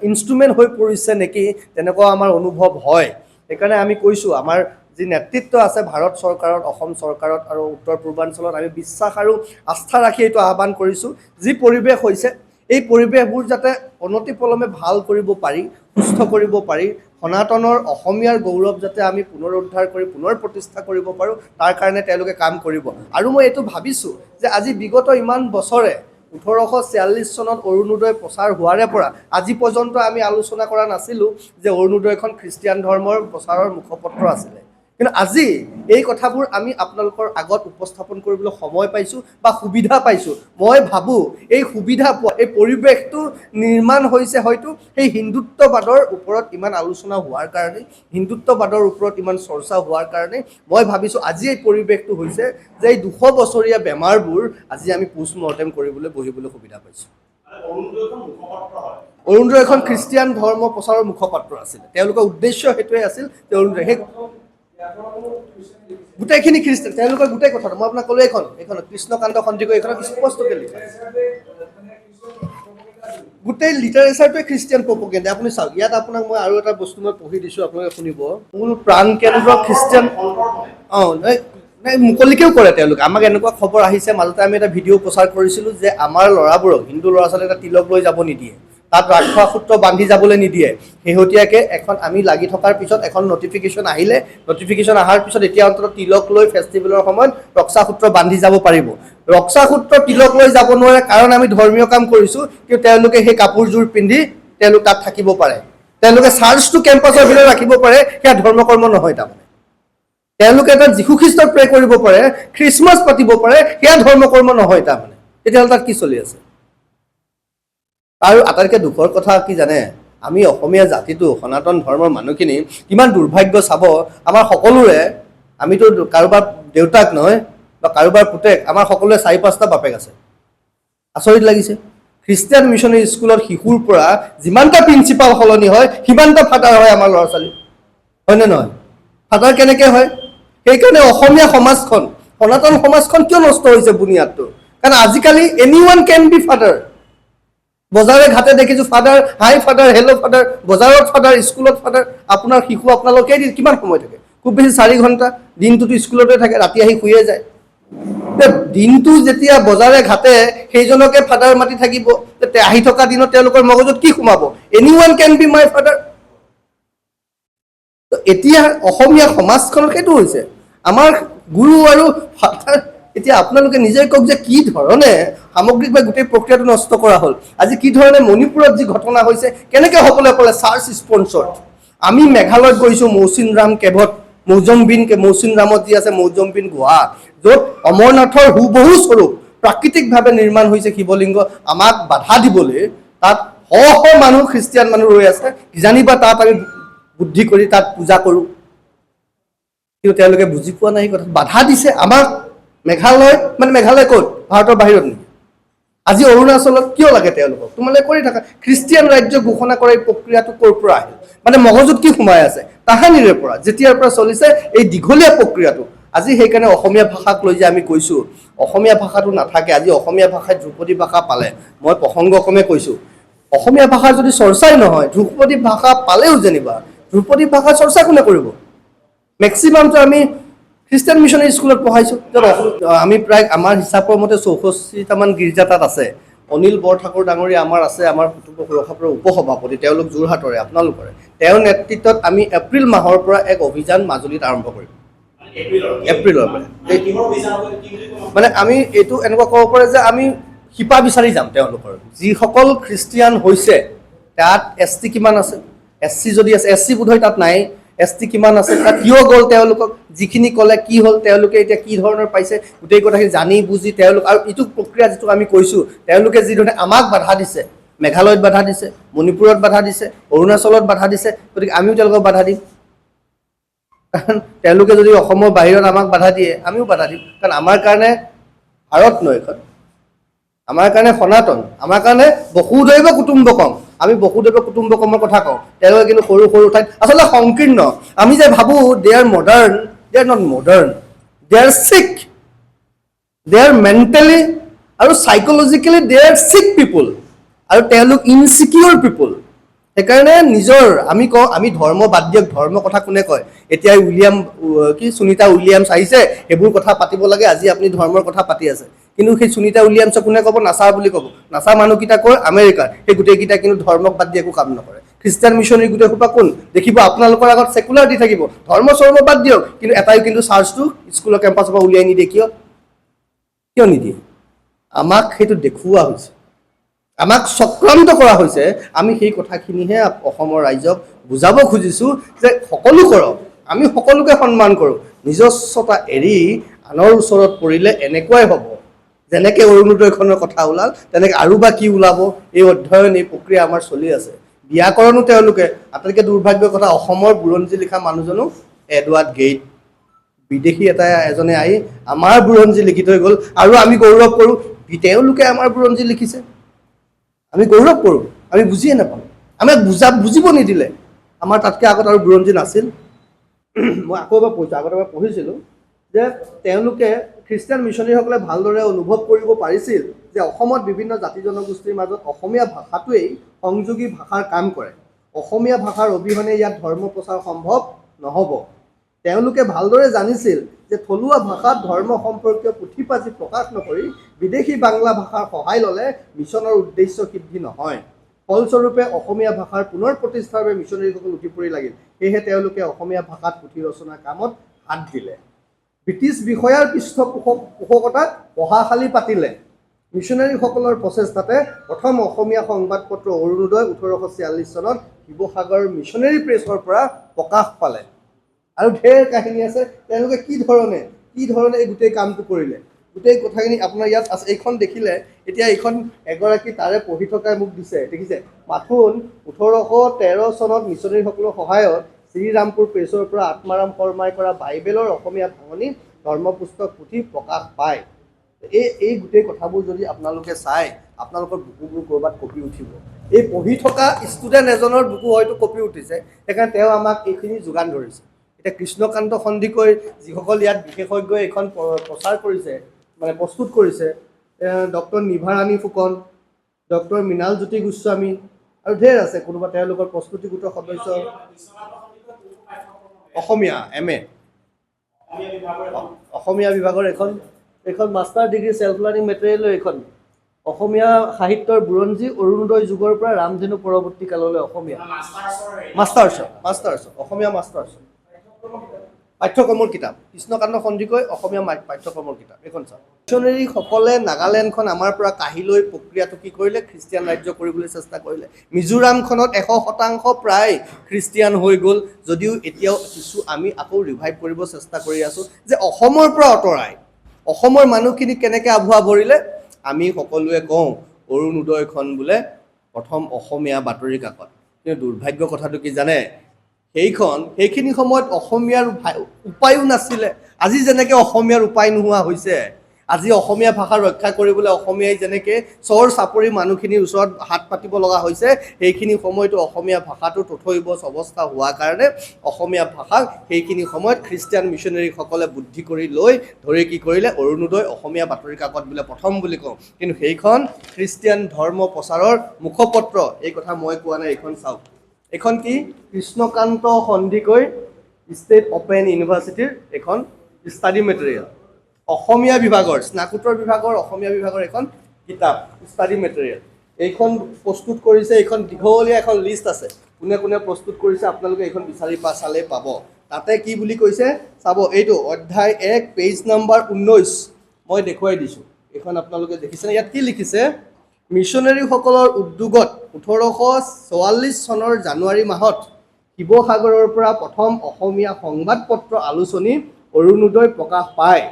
ইনষ্ট্ৰুমেণ্ট হৈ পৰিছে নেকি, তেনেকুৱা আমাৰ অনুভৱ হয়। সেইকাৰণে আমি কৈছোঁ, আমাৰ যি নেতৃত্ব আছে ভাৰত চৰকাৰত, অসম চৰকাৰত আৰু উত্তৰ পূৰ্বাঞ্চলত, আমি বিশ্বাস আৰু আস্থা ৰাখি এইটো আহ্বান কৰিছোঁ, যি পৰিৱেশ হৈছে এই পৰিৱেশবোৰ যাতে অনতিপলমে ভাল কৰিব পাৰি, সুস্থ কৰিব পাৰি, সনাতনৰ অসমীয়াৰ গৌৰৱ যাতে আমি পুনৰুদ্ধাৰ কৰি পুনৰ প্ৰতিষ্ঠা কৰিব পাৰোঁ, তাৰ কাৰণে তেওঁলোকে কাম কৰিব। আৰু মই এইটো ভাবিছোঁ যে আজি বিগত ইমান বছৰে, 1846 চনত অৰুণোদয় প্ৰচাৰ হোৱাৰে পৰা আজি পৰ্যন্ত আমি আলোচনা কৰা নাছিলোঁ যে অৰুণোদয়খন খ্ৰীষ্টিয়ান ধৰ্মৰ প্ৰচাৰৰ মুখপত্ৰ আছিলে। কিন্তু আজি এই কথাবোৰ আমি আপোনালোকৰ আগত উপস্থাপন কৰিবলৈ সময় পাইছোঁ বা সুবিধা পাইছোঁ। মই ভাবোঁ এই সুবিধা পোৱা এই পৰিৱেশটো নিৰ্মাণ হৈছে হয়তো সেই হিন্দুত্ববাদৰ ওপৰত ইমান আলোচনা হোৱাৰ কাৰণে, হিন্দুত্ববাদৰ ওপৰত ইমান চৰ্চা হোৱাৰ কাৰণে মই ভাবিছোঁ আজি এই পৰিৱেশটো হৈছে যে এই 200 বছৰীয়া বেমাৰবোৰ আজি আমি পোষ্টমৰ্টেম কৰিবলৈ বহিবলৈ সুবিধা পাইছোঁ। অৰুণোদয় এখন খ্ৰীষ্টিয়ান ধৰ্ম প্ৰচাৰৰ মুখপাত্ৰ আছিলে, তেওঁলোকৰ উদ্দেশ্য সেইটোৱে আছিল যে অৰুণোদয় সেই গোটেইখিনি খ্ৰীষ্টান, তেওঁলোকৰ গোটেই কথাটো মই আপোনাক ক'লো এইখন কৃষ্ণকান্ত সন্দিকৈ এইখনত স্পষ্টকৈ লিখা গোটেই লিটাৰেচাৰটোৱে খ্ৰীষ্টিয়ান প্ৰপগেণ্ডা। আপুনি চাওক ইয়াত আপোনাক মই আৰু এটা বস্তু মই পঢ়ি দিছোঁ, আপোনালোকে শুনিব। মূল প্ৰাণ কেন্দ্ৰ খ্ৰীষ্টিয়ান নাই মুকলিকেও কৰে তেওঁলোকে। আমাক এনেকুৱা খবৰ আহিছে, মাজতে আমি এটা ভিডিঅ' প্ৰচাৰ কৰিছিলোঁ যে আমাৰ ল'ৰাবোৰক, হিন্দু ল'ৰা ছোৱালী এটা তিলক লৈ যাব নিদিয়ে, তাত ৰাক্ষস সূত্ৰ বান্ধি যাবলৈ নিদিয়ে। শেহতীয়াকৈ এখন আমি লাগি থকাৰ পিছত এখন নটিফিকেশ্যন আহিলে, নটিফিকেশ্যন অহাৰ পিছত এতিয়া অন্তত তিলক লৈ ফেষ্টিভেলৰ সময়ত ৰক্ষা সূত্ৰ বান্ধি যাব পাৰিব। ৰক্ষা সূত্ৰ তিলক লৈ যাব নোৱাৰে কাৰণ আমি ধৰ্মীয় কাম কৰিছোঁ, কিন্তু তেওঁলোকে সেই কাপোৰযোৰ পিন্ধি তেওঁলোক তাত থাকিব পাৰে। তেওঁলোকে চাৰ্চটো কেম্পাছৰ ভিতৰত ৰাখিব পাৰে, সেয়া ধৰ্মকৰ্ম নহয়। তাৰমানে তেওঁলোকে এটা যীশুখ্ৰীষ্টক প্ৰে কৰিব পাৰে, খ্ৰীষ্টমাছ পাতিব পাৰে, সেয়া ধৰ্মকৰ্ম নহয়। তাৰমানে তেতিয়াহ'লে তাত কি চলি আছে? আৰু আটাইতকৈ দুখৰ কথা কি জানে, আমি অসমীয়া জাতিটো, সনাতন ধৰ্মৰ মানুহখিনি কিমান দুৰ্ভাগ্য চাব। আমাৰ সকলোৰে, আমিতো কাৰোবাৰ দেউতাক নহয় বা কাৰোবাৰ পুতেক, আমাৰ সকলোৰে 4-5টা বাপেক আছে। আচৰিত লাগিছে। খ্ৰীষ্টিয়ান মিছনেৰী স্কুলত শিশুৰ পৰা যিমানটা প্ৰিন্সিপাল সলনি হয় সিমানটা ফাদাৰ হয় আমাৰ ল'ৰা ছোৱালী, হয়নে নহয়? ফাদাৰ কেনেকৈ হয়? সেইকাৰণে অসমীয়া সমাজখন, সনাতন সমাজখন কিয় নষ্ট হৈছে বুনিয়াদটো? কাৰণ আজিকালি এনিৱান কেন বি ফাদাৰ। বজাৰে ঘাটে দেখিছোঁ ফাদাৰ, হাই ফাদাৰ, হেল্ল' ফাদাৰ, বজাৰত ফাদাৰ, স্কুলত ফাদাৰ। আপোনাৰ শিশু আপোনালোকে কিমান সময় থাকে? খুব বেছি 4 ঘণ্টা। দিনটোতো স্কুলতে থাকে, ৰাতি আহি শুয়ে যায়। দিনটো যেতিয়া বজাৰে ঘাটে সেইজনকে ফাদাৰ মাতি থাকিব, আহি থকা দিনত তেওঁলোকৰ মগজুত কি সোমাব? এনিৱান কেন বি মাই ফাদাৰ। এতিয়া অসমীয়া সমাজখনত সেইটো হৈছে আমাৰ গুৰু আৰু ফাদাৰ। এতিয়া আপোনালোকে নিজে কওক যে কি ধৰণে সামগ্ৰিকভাৱে গোটেই প্ৰক্ৰিয়াটো নষ্ট কৰা হ'ল। আজি কি ধৰণে মণিপুৰত যি ঘটনা হৈছে, কেনেকৈ সকলোৱে ক'লে চাৰ্চ স্পনচৰ্ড। আমি মেঘালয়ত গৈছোঁ, মৌচিনৰাম কেভত, মৌচিনৰামত যি আছে মৌজম্বিন গুহা, য'ত অমৰনাথৰ হুবহু স্বৰূপ প্ৰাকৃতিকভাৱে নিৰ্মাণ হৈছে শিৱলিংগ। আমাক বাধা দিবলৈ তাত শ মানুহ, খ্ৰীষ্টিয়ান মানুহ ৰৈ আছে, কিজানিবা তাত আমি বুদ্ধি কৰি তাত পূজা কৰোঁ। কিন্তু তেওঁলোকে বুজি পোৱা নাই কথা, বাধা দিছে আমাক। মেঘালয় মেঘালয় ক'ত? ভাৰতৰ বাহিৰত নেকি? আজি অৰুণাচলত কিয় লাগে তেওঁলোকক? তোমালোকে কৰি থাকা। খ্ৰীষ্টিয়ান ৰাজ্য ঘোষণা কৰা এই প্ৰক্ৰিয়াটো ক'ৰ পৰা আহিল? মগজুত কি সোমাই আছে? তাহানিৰে পৰা, যেতিয়াৰ পৰা চলিছে এই দীঘলীয়া প্ৰক্ৰিয়াটো। আজি সেইকাৰণে অসমীয়া ভাষাক লৈ যে আমি কৈছোঁ, অসমীয়া ভাষাটো নাথাকে। আজি অসমীয়া ভাষাই ধ্ৰুপদী ভাষা পালে, মই প্ৰসংগক্ৰমে কৈছোঁ, অসমীয়া ভাষাৰ যদি চৰ্চাই নহয়, ধ্ৰুপদী ভাষা পালেও যেনিবা ধ্ৰুপদী ভাষা চৰ্চা কোনে কৰিব? মেক্সিমামটো আমি খ্ৰীষ্টিয়ান মিছনেৰী স্কুলত পঢ়াইছোঁ। আমি প্ৰায় আমাৰ হিচাপৰ মতে 64টামান গীৰ্জা তাত আছে। অনিল বৰঠাকুৰ ডাঙৰীয়া আমাৰ আছে, আমাৰ সুৰক্ষাৰ উপসভাপতি, তেওঁলোক যোৰহাটৰে, আপোনালোকৰে। তেওঁৰ নেতৃত্বত আমি এপ্ৰিল মাহৰ পৰা এক অভিযান মাজুলীত আৰম্ভ কৰিম। এপ্ৰিলৰ পৰা আমি এইটো এনেকুৱা ক'ব পাৰে যে আমি শিপা বিচাৰি যাম তেওঁলোকৰ। যিসকল খ্ৰীষ্টিয়ান হৈছে তাত ST কিমান আছে, SC যদি আছে, SC বোধহয় তাত নাই, ST কিমান আছে, তাত কিয় গ'ল তেওঁলোকক, যিখিনি ক'লে কি হ'ল, তেওঁলোকে এতিয়া কি ধৰণৰ পাইছে, গোটেই কথাখিনি জানি বুজি তেওঁলোক। আৰু ইটো প্ৰক্ৰিয়া যিটো আমি কৈছোঁ, তেওঁলোকে যিধৰণে আমাক বাধা দিছে, মেঘালয়ত বাধা দিছে, মণিপুৰত বাধা দিছে, অৰুণাচলত বাধা দিছে, গতিকে আমিও তেওঁলোকক বাধা দিম। কাৰণ তেওঁলোকে যদি অসমৰ বাহিৰত আমাক বাধা দিয়ে, আমিও বাধা দিম। কাৰণ আমাৰ কাৰণে ভাৰত নয় এখন, আমাৰ কাৰণে সনাতন, আমাৰ কাৰণে বসুধৈৱ কুটুম্বকম। আমি বসুধৈৱ কুটুম্বকমৰ কথা কওঁ, তেওঁলোকে কিন্তু সৰু সৰু ঠাইত আচলতে সংকীৰ্ণ। আমি যে ভাবোঁ they are modern, they are not modern, they are chic, they R mentally আৰু চাইক'লজিকেলি দে আৰ চিক পিপুল, আৰু তেওঁলোক ইনচিকিউৰ পিপুল। সেইকাৰণে নিজৰ আমি কওঁ, আমি ধৰ্ম বাদ দিয়ক, ধৰ্ম কথা কোনে কয়? এতিয়া সুনীতা উইলিয়ামছ আহিছে, সেইবোৰ কথা পাতিব লাগে। আজি আপুনি ধৰ্মৰ কথা পাতি আছে, কিন্তু সেই সুনীতা উইলিয়ামছক কোনে ক'ব? নাছা বুলি ক'ব। নাছা মানুহকেইটা কৈ আমেৰিকাৰ, সেই গোটেইকেইটা কিন্তু ধৰ্মক বাদ দি একো কাম নকৰে। খ্ৰীষ্টিয়ান মিছনেৰী গোটেই সোপা কোন? দেখিব আপোনালোকৰ আগত ছেকুলাৰ দি থাকিব, ধৰ্ম চৰ্ম বাদ দিয়ক, কিন্তু এটাই কিন্তু চাৰ্চটো স্কুলৰ কেম্পাছৰ পৰা উলিয়াই নিদিয়ে। কিয় নিদিয়ে? আমাক সেইটো দেখুওৱা হৈছে, আমাক চক্ৰান্ত কৰা হৈছে। আমি সেই কথাখিনিহে অসমৰ ৰাইজক বুজাব খুজিছোঁ যে সকলো কৰক, আমি সকলোকে সন্মান কৰোঁ। নিজস্বতা এৰি আনৰ ওচৰত পৰিলে এনেকুৱাই হ'ব। যেনেকৈ অৰুণোদয়খনৰ কথা ওলাল তেনেকৈ আৰু বা কি ওলাব, এই অধ্যয়ন এই প্ৰক্ৰিয়া আমাৰ চলি আছে। ব্যাকৰণো তেওঁলোকে, আটাইতকৈ দুৰ্ভাগ্যৰ কথা, অসমৰ বুৰঞ্জী লিখা মানুহজনো এডৱাৰ্ড গেইট, বিদেশী এজনে আহি আমাৰ বুৰঞ্জী লিখি থৈ গ'ল আৰু আমি গৌৰৱ কৰোঁ তেওঁলোকে আমাৰ বুৰঞ্জী লিখিছে। আমি গৌৰৱ কৰোঁ, আমি বুজিয়ে নাপাওঁ, আমাক বুজিব নিদিলে। আমাৰ তাতকৈ আগত আৰু বুৰঞ্জী নাছিল। মই আকৌ এবাৰ পঢ়িছোঁ, আগতে এবাৰ পঢ়িছিলোঁ যে তেওঁলোকে খ্ৰীষ্টিয়ান মিছনেৰীসকলে ভালদৰে অনুভৱ কৰিব পাৰিছিল যে অসমত বিভিন্ন জাতি জনগোষ্ঠীৰ মাজত অসমীয়া ভাষাটোৱেই সংযোগী ভাষাৰ কাম কৰে। অসমীয়া ভাষাৰ অবিহনে ইয়াত ধৰ্ম প্ৰচাৰ সম্ভৱ নহ'ব। তেওঁলোকে ভালদৰে জানিছিল যে থলুৱা ভাষাত ধৰ্ম সম্পৰ্কীয় পুথি পাঁজি প্ৰকাশ নকৰি বিদেশী বাংলা ভাষাৰ সহায় ল'লে মিছনৰ উদ্দেশ্য সিদ্ধি নহয়। ফলস্বৰূপে অসমীয়া ভাষাৰ পুনৰ প্ৰতিষ্ঠাৰ বাবে মিছনেৰীসকল উঠি পৰি লাগিল। সেয়েহে তেওঁলোকে অসমীয়া ভাষাত পুথি ৰচনাৰ কামত হাত দিলে। ব্ৰিটিছ বিষয়াৰ পৃষ্ঠপোষকতাত পঢ়াশালী পাতিলে। মিছনেৰীসকলৰ প্ৰচেষ্টাতে প্ৰথম অসমীয়া সংবাদপত্ৰ অৰুণোদয় 1846 চনত শিৱসাগৰ মিছনেৰী প্ৰেছৰ পৰা প্ৰকাশ পালে। আৰু ঢেৰ কাহিনী আছে তেওঁলোকে কি ধৰণে এই গোটেই কামটো কৰিলে। গোটেই কথাখিনি আপোনাৰ ইয়াত আছে। এইখন দেখিলে এতিয়া এইখন এগৰাকী তাৰে পঢ়ি থকাই মোক দিছে, দেখিছে মাথোন 1813 চনত মিছনেৰীসকলৰ সহায়ত শ্ৰীৰামপুৰ প্ৰেছৰ পৰা আত্মাৰাম শৰ্মাই কৰা বাইবেলৰ অসমীয়া ভাঙনি ধৰ্মপুস্তক পুথি প্ৰকাশ পায়। এই গোটেই কথাবোৰ যদি আপোনালোকে চায় আপোনালোকৰ বুকুবোৰ ক'ৰবাত কঁপি উঠিব। এই পঢ়ি থকা ষ্টুডেণ্ট এজনৰ বুকু হয়তো কঁপি উঠিছে, সেইকাৰণে তেওঁ আমাক এইখিনি যোগান ধৰিছে। এতিয়া কৃষ্ণকান্ত সন্দিকৈ যিসকল ইয়াত বিশেষজ্ঞ এইখন প্ৰচাৰ কৰিছে, মানে প্ৰস্তুত কৰিছে, ডক্টৰ নিভাৰাণী ফুকন, ডক্টৰ মৃণালজ্যোতি গোস্বামী আৰু ঢেৰ আছে, কোনোবা তেওঁলোকৰ প্ৰস্তুতি গোটৰ সদস্য। অসমীয়া MA অসমীয়া বিভাগৰ এইখন মাষ্টাৰ ডিগ্ৰী ছেল্ফ লাৰ্ণিং মেটেৰিয়েলৰ এইখন অসমীয়া সাহিত্যৰ বুৰঞ্জী অৰুণোদয় যুগৰ পৰা ৰামধেনু পৰৱৰ্তী কাললৈ অসমীয়া মাষ্টাৰ্ছ অসমীয়া মাষ্টাৰ্ছ পাঠ্যক্ৰমৰ কিতাপ। কৃষ্ণকান্ত সন্দিকৈ অসমীয়া পাঠ্যক্ৰমৰ কিতাপ এইখন চাওক। মিছনেৰীসকলে নাগালেণ্ডখন আমাৰ পৰা কাঢ়ি লৈ প্ৰক্ৰিয়াটো কি কৰিলে, খ্ৰীষ্টিয়ান ৰাজ্য কৰিবলৈ চেষ্টা কৰিলে। মিজোৰামখনত 100% প্ৰায় খ্ৰীষ্টিয়ান হৈ গ'ল, যদিও এতিয়াও কিছু আমি আকৌ ৰিভাইভ কৰিব চেষ্টা কৰি আছোঁ যে অসমৰ পৰা আঁতৰাই অসমৰ মানুহখিনি কেনেকৈ আভুৱা ভৰিলে। আমি সকলোৱে কওঁ অৰুণোদয়খন বোলে প্ৰথম অসমীয়া বাতৰি কাকত, কিন্তু দুৰ্ভাগ্য কথাটো কি জানে, সেইখিনি সময়ত অসমীয়াৰ উপায়ো নাছিলে। আজি যেনেকৈ অসমীয়াৰ উপায় নোহোৱা হৈছে, আজি অসমীয়া ভাষা ৰক্ষা কৰিবলৈ অসমীয়াই যেনেকৈ চৰ চাপৰি মানুহখিনিৰ ওচৰত হাত পাতিব লগা হৈছে, সেইখিনি সময়তো অসমীয়া ভাষাটো তথৈবচ অৱস্থা হোৱাৰ কাৰণে অসমীয়া ভাষাক সেইখিনি সময়ত খ্ৰীষ্টিয়ান মিছনেৰীসকলে বুদ্ধি কৰি লৈ ধৰি কি কৰিলে, অৰুণোদয় অসমীয়া বাতৰি কাকত বোলে প্ৰথম বুলি কওঁ, কিন্তু সেইখন খ্ৰীষ্টিয়ান ধৰ্ম প্ৰচাৰৰ মুখপত্ৰ। এই কথা মই কোৱা নাই, এইখন চাওক। এইখন কি, কৃষ্ণকান্ত সন্দিকৈ ষ্টেট অপেন ইউনিভাৰ্চিটিৰ এখন ষ্টাডি মেটেৰিয়েল, অসমীয়া বিভাগৰ স্নাতকোত্তৰ বিভাগৰ অসমীয়া বিভাগৰ এখন কিতাপ ষ্টাডি মেটেৰিয়েল। এইখন প্ৰস্তুত কৰিছে, এইখন দীঘলীয়া এখন লিষ্ট আছে কোনে কোনে প্ৰস্তুত কৰিছে, আপোনালোকে এইখন বিচাৰি চালেই পাব। তাতে কি বুলি কৈছে চাব, এইটো অধ্যায় 1 পেজ নম্বৰ 19 মই দেখুৱাই দিছোঁ। এইখন আপোনালোকে দেখিছেনে, ইয়াত কি লিখিছে, মিছনেৰীসকলৰ উদ্যোগত 1844 চনৰ জানুৱাৰী মাহত শিৱসাগৰৰ পৰা প্ৰথম অসমীয়া সংবাদপত্ৰ আলোচনী অৰুণোদয় প্ৰকাশ পায়।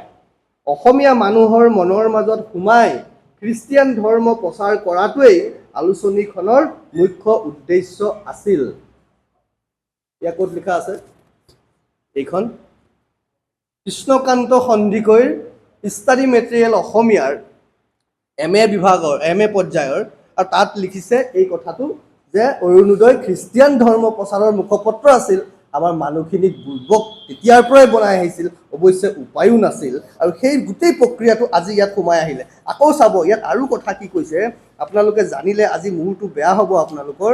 অসমীয়া মানুহৰ মনৰ মাজত সোমাই খ্ৰীষ্টিয়ান ধৰ্ম প্ৰচাৰ কৰাটোৱেই আলোচনীখনৰ মুখ্য উদ্দেশ্য আছিল। ইয়াত ক'ত লিখা আছে, এইখন কৃষ্ণকান্ত সন্দিকৈৰ ষ্টাডি মেটেৰিয়েল অসমীয়াৰ MA পৰ্যায়ৰ, আৰু তাত লিখিছে এই কথাটো যে অৰুণোদয় খ্ৰীষ্টিয়ান ধৰ্ম প্ৰচাৰৰ মুখপত্ৰ আছিল। আমাৰ মানুহখিনিক বুৰ্বক তেতিয়াৰ পৰাই বনাই আহিছিল, অৱশ্যে উপায়ো নাছিল, আৰু সেই গোটেই প্ৰক্ৰিয়াটো আজি ইয়াত সোমাই আহিলে। আকৌ চাব ইয়াত আৰু কথা কি কৈছে, আপোনালোকে জানিলে আজি মূৰটো বেয়া হ'ব আপোনালোকৰ।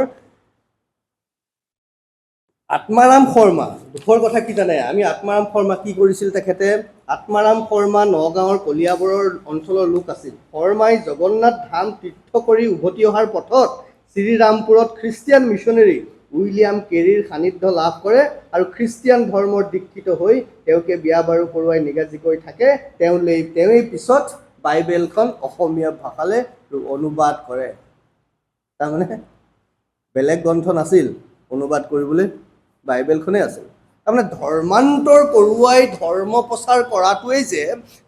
আত্মাৰাম শৰ্মা, দুখৰ কথা কি জানে, আমি আত্মাৰাম শৰ্মা কি কৰিছিল তেখেতে, আত্মাৰাম শৰ্মা নগাঁৱৰ কলিয়াবৰৰ অঞ্চলৰ লোক আছিল। শৰ্মাই জগন্নাথ ধাম তীৰ্থ কৰি উভতি অহাৰ পথত শ্ৰীৰামপুৰত খ্ৰীষ্টিয়ান মিছনেৰী উইলিয়াম কেৰীৰ সান্নিধ্য লাভ কৰে আৰু খ্ৰীষ্টিয়ান ধৰ্মৰ দীক্ষিত হৈ তেওঁকে বিয়া বাৰু কৰোৱাই নিগাজিকৈ থাকে। তেওঁৱেই পিছত বাইবেলখন অসমীয়া ভাষালৈ অনুবাদ কৰে। তাৰমানে বেলেগ গ্ৰন্থ নাছিল অনুবাদ কৰিবলৈ, বাইবেলখনেই আছিল। তাৰমানে ধৰ্মান্তৰ কৰোৱাই ধৰ্ম প্ৰচাৰ কৰাটোৱেই যে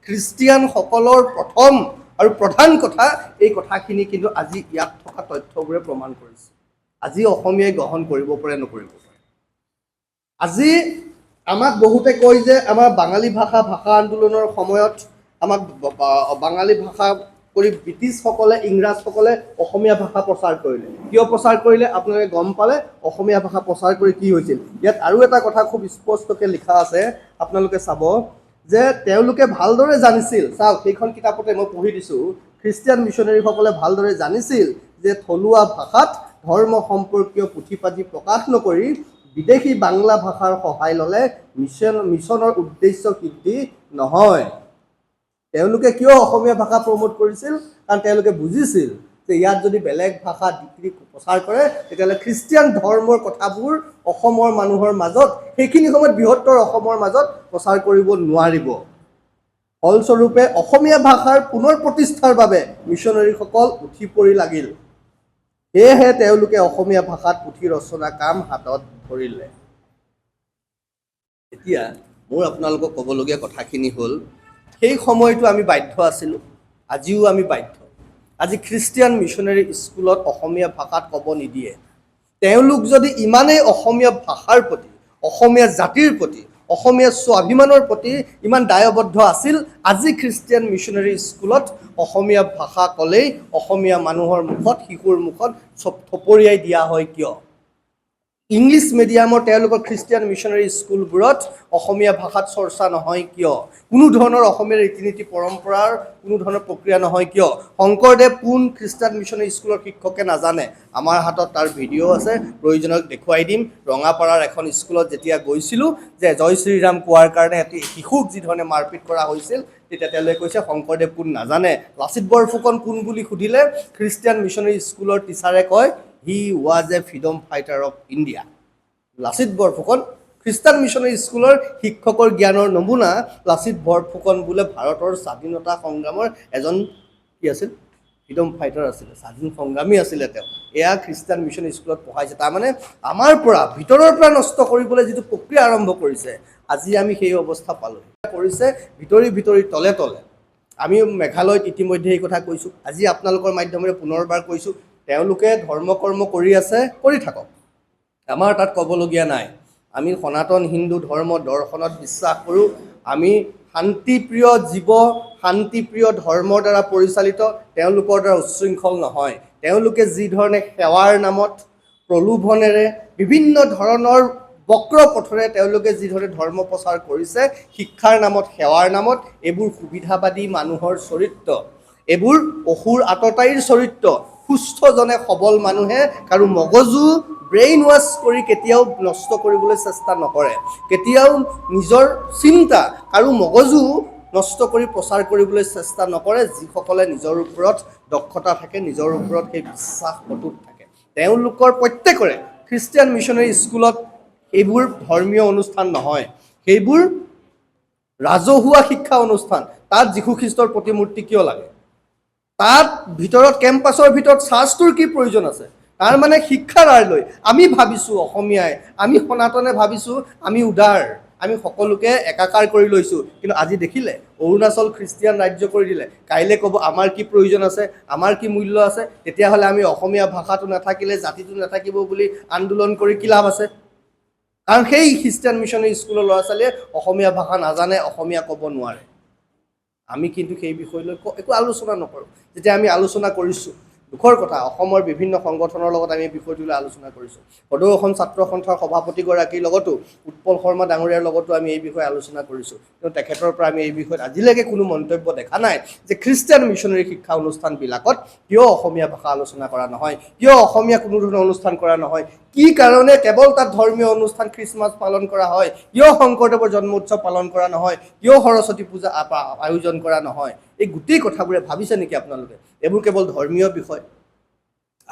খ্ৰীষ্টিয়ানসকলৰ প্ৰথম আৰু প্ৰধান কথা, এই কথাখিনি কিন্তু আজি ইয়াত থকা তথ্যবোৰে প্ৰমাণ কৰিছে। আজি অসমীয়াই গ্ৰহণ কৰিব পাৰে নকৰিব পাৰে। আজি আমাক বহুতে কয় যে আমাৰ বাঙালী ভাষা আন্দোলনৰ সময়ত আমাক বাঙালী ভাষা কৰি ব্ৰিটিছসকলে ইংৰাজসকলে অসমীয়া ভাষা প্ৰচাৰ কৰিলে। কিয় প্ৰচাৰ কৰিলে আপোনালোকে গম পালে? অসমীয়া ভাষা প্ৰচাৰ কৰি কি হৈছিল? ইয়াত আৰু এটা কথা খুব স্পষ্টকৈ লিখা আছে, আপোনালোকে চাব যে তেওঁলোকে ভালদৰে জানিছিল, চাওক সেইখন কিতাপতে মই পঢ়ি দিছোঁ, খ্ৰীষ্টিয়ান মিছনেৰীসকলে ভালদৰে জানিছিল যে থলুৱা ভাষাত ধৰ্ম সম্পৰ্কীয় পুথি পাতি প্ৰকাশ নকৰি বিদেশী বাংলা ভাষাৰ সহায় ল'লে মিছনৰ উদ্দেশ্য সিদ্ধি নহয়। তেওঁলোকে কিয় অসমীয়া ভাষা প্ৰমোট কৰিছিল? কাৰণ তেওঁলোকে বুজিছিল যে ইয়াত যদি বেলেগ ভাষা ডিগ্ৰী প্ৰচাৰ কৰে তেতিয়াহ'লে খ্ৰীষ্টিয়ান ধৰ্মৰ কথাবোৰ অসমৰ মানুহৰ মাজত সেইখিনি সময়ত বৃহত্তৰ অসমৰ মাজত প্ৰচাৰ কৰিব নোৱাৰিব। ফলস্বৰূপে অসমীয়া ভাষাৰ পুনৰ প্ৰতিষ্ঠাৰ বাবে মিছনেৰীসকল উঠি পৰি লাগিল। সেয়েহে তেওঁলোকে অসমীয়া ভাষাত পুথি ৰচনা কাম হাতত ধৰিলে। এতিয়া মোৰ আপোনালোকক ক'বলগীয়া কথাখিনি হ'ল, সেই সময়তো আমি বাধ্য আছিলোঁ, আজিও আমি বাধ্য। আজি খ্ৰীষ্টিয়ান মিছনেৰী স্কুলত অসমীয়া ভাষাত ক'ব নিদিয়ে। তেওঁলোক যদি ইমানেই অসমীয়া ভাষাৰ প্ৰতি, অসমীয়া জাতিৰ প্ৰতি, অসমীয়া স্বাভিমানৰ প্ৰতি ইমান দায়বদ্ধ আছিল, আজি খ্ৰীষ্টিয়ান মিছনেৰী স্কুলত অসমীয়া ভাষা ক'লেই অসমীয়া মানুহৰ মুখত, শিশুৰ মুখত থপৰিয়াই দিয়া হয় কিয়? ইংলিছ মিডিয়ামৰ তেওঁলোকৰ খ্ৰীষ্টিয়ান মিছনেৰী স্কুলবোৰত অসমীয়া ভাষাত চৰ্চা নহয় কিয়? কোনো ধৰণৰ অসমীয়া ৰীতি নীতি পৰম্পৰাৰ কোনো ধৰণৰ প্ৰক্ৰিয়া নহয় কিয়? শংকৰদেৱ কোন খ্ৰীষ্টিয়ান মিছনেৰী স্কুলৰ শিক্ষকে নাজানে। আমাৰ হাতত তাৰ ভিডিঅ' আছে, প্ৰয়োজনক দেখুৱাই দিম। ৰঙাপাৰাৰ এখন স্কুলত যেতিয়া গৈছিলোঁ যে জয় শ্ৰীৰাম কোৱাৰ কাৰণে এটি শিশুক যিধৰণে মাৰপিট কৰা হৈছিল, তেতিয়া তেওঁলোকে কৈছে শংকৰদেৱ কোন নাজানে। লাচিত বৰফুকন কোন বুলি সুধিলে খ্ৰীষ্টিয়ান মিছনেৰী স্কুলৰ টিচাৰে কয় he was a freedom fighter of India. Lachit Borphukan খ্ৰীষ্টান মিছনেৰী স্কুলৰ শিক্ষকৰ জ্ঞানৰ নমুনা। লাচিত বৰফুকন বোলে ভাৰতৰ স্বাধীনতা সংগ্ৰামৰ এজন কি আছিল? ফ্ৰীডম ফাইটাৰ আছিলে, স্বাধীন সংগ্ৰামী আছিলে তেওঁ। এয়া খ্ৰীষ্টান মিছনেৰী স্কুলত পঢ়াইছে। তাৰমানে আমাৰ পৰা ভিতৰৰ পৰা নষ্ট কৰিবলৈ যিটো প্ৰক্ৰিয়া আৰম্ভ কৰিছে, আজি আমি সেই অৱস্থা পালোঁ। কৰিছে ভিতৰি তলে তলে। আমি মেঘালয়ত ইতিমধ্যে এই কথা কৈছোঁ, আজি আপোনালোকৰ মাধ্যমেৰে পুনৰবাৰ কৈছোঁ, তেওঁলোকে ধৰ্ম কৰ্ম কৰি আছে, কৰি থাকক, আমাৰ তাত ক'বলগীয়া নাই। আমি সনাতন হিন্দু ধৰ্ম দৰ্শনত বিশ্বাস কৰোঁ। আমি শান্তিপ্ৰিয় জীৱ, শান্তিপ্ৰিয় ধৰ্মৰ দ্বাৰা পৰিচালিত, তেওঁলোকৰ দ্বাৰা উচ্ছৃংখল নহয়। তেওঁলোকে যি ধৰণে সেৱাৰ নামত প্ৰলোভনেৰে বিভিন্ন ধৰণৰ বক্ৰ পথৰে তেওঁলোকে যিধৰণে ধৰ্ম প্ৰচাৰ কৰিছে, শিক্ষাৰ নামত, সেৱাৰ নামত, এইবোৰ সুবিধাবাদী মানুহৰ চৰিত্ৰ, এইবোৰ অসুৰ আততায়ীৰ চৰিত্ৰ। সুস্থজনে সবল মানুহে কাৰো মগজু ব্ৰেইন ৱাছ কৰি কেতিয়াও নষ্ট কৰিবলৈ চেষ্টা নকৰে, কেতিয়াও নিজৰ চিন্তা কাৰো মগজু নষ্ট কৰি প্ৰচাৰ কৰিবলৈ চেষ্টা নকৰে, যিসকলে নিজৰ ওপৰত দক্ষতা থাকে, নিজৰ ওপৰত সেই বিশ্বাস অটুট থাকে। তেওঁলোকৰ প্ৰত্যেকৰে খ্ৰীষ্টিয়ান মিছনেৰী স্কুলত এইবোৰ ধৰ্মীয় অনুষ্ঠান নহয়, সেইবোৰ ৰাজহুৱা শিক্ষা অনুষ্ঠান। তাত যীশু খ্ৰীষ্টৰ প্ৰতিমূৰ্তি কিয় লাগে? তাত ভিতৰত কেম্পাছৰ ভিতৰত চাৰ্চটোৰ কি প্ৰয়োজন আছে? তাৰ মানে শিক্ষাৰ আঁৰ লৈ আমি ভাবিছোঁ অসমীয়াই, আমি সনাতনে ভাবিছোঁ আমি উদাৰ, আমি সকলোকে একাকাৰ কৰি লৈছোঁ। কিন্তু আজি দেখিলে অৰুণাচল খ্ৰীষ্টিয়ান ৰাজ্য কৰি দিলে, কাইলৈ ক'ব আমাৰ কি প্ৰয়োজন আছে, আমাৰ কি মূল্য আছে, তেতিয়াহ'লে আমি অসমীয়া ভাষাটো নাথাকিলে, জাতিটো নাথাকিব বুলি আন্দোলন কৰি কি লাভ আছে? কাৰণ সেই খ্ৰীষ্টিয়ান মিছনেৰী স্কুলৰ ল'ৰা ছোৱালীয়ে অসমীয়া ভাষা নাজানে, অসমীয়া ক'ব নোৱাৰে। আমি কিন্তু সেই বিষয় লৈ একো আলোচনা নকৰোঁ। যেতিয়া আমি আলোচনা কৰিছোঁ, দুখৰ কথা, অসমৰ বিভিন্ন সংগঠনৰ লগত আমি এই বিষয়টো লৈ আলোচনা কৰিছোঁ। সদৌ অসম ছাত্ৰ সন্থাৰ সভাপতিগৰাকীৰ লগতো, উৎপল শৰ্মা ডাঙৰীয়াৰ লগতো আমি এই বিষয়ে আলোচনা কৰিছোঁ। কিন্তু তেখেতৰ পৰা আমি এই বিষয়ত আজিলৈকে কোনো মন্তব্য দেখা নাই যে খ্ৰীষ্টিয়ান মিছনেৰী শিক্ষা অনুষ্ঠানবিলাকত কিয় অসমীয়া ভাষা আলোচনা কৰা নহয়, কিয় অসমীয়া কোনো ধৰণৰ অনুষ্ঠান কৰা নহয়, কি কাৰণে কেৱল তাত ধৰ্মীয় অনুষ্ঠান খ্ৰীষ্টমাছ পালন কৰা হয়, কিয় শংকৰদেৱৰ জন্ম উৎসৱ পালন কৰা নহয়, কিয় সৰস্বতী পূজা আয়োজন কৰা নহয়। এই গোটেই কথাবোৰে ভাবিছে নেকি আপোনালোকে এইবোৰ কেৱল ধৰ্মীয় বিষয়?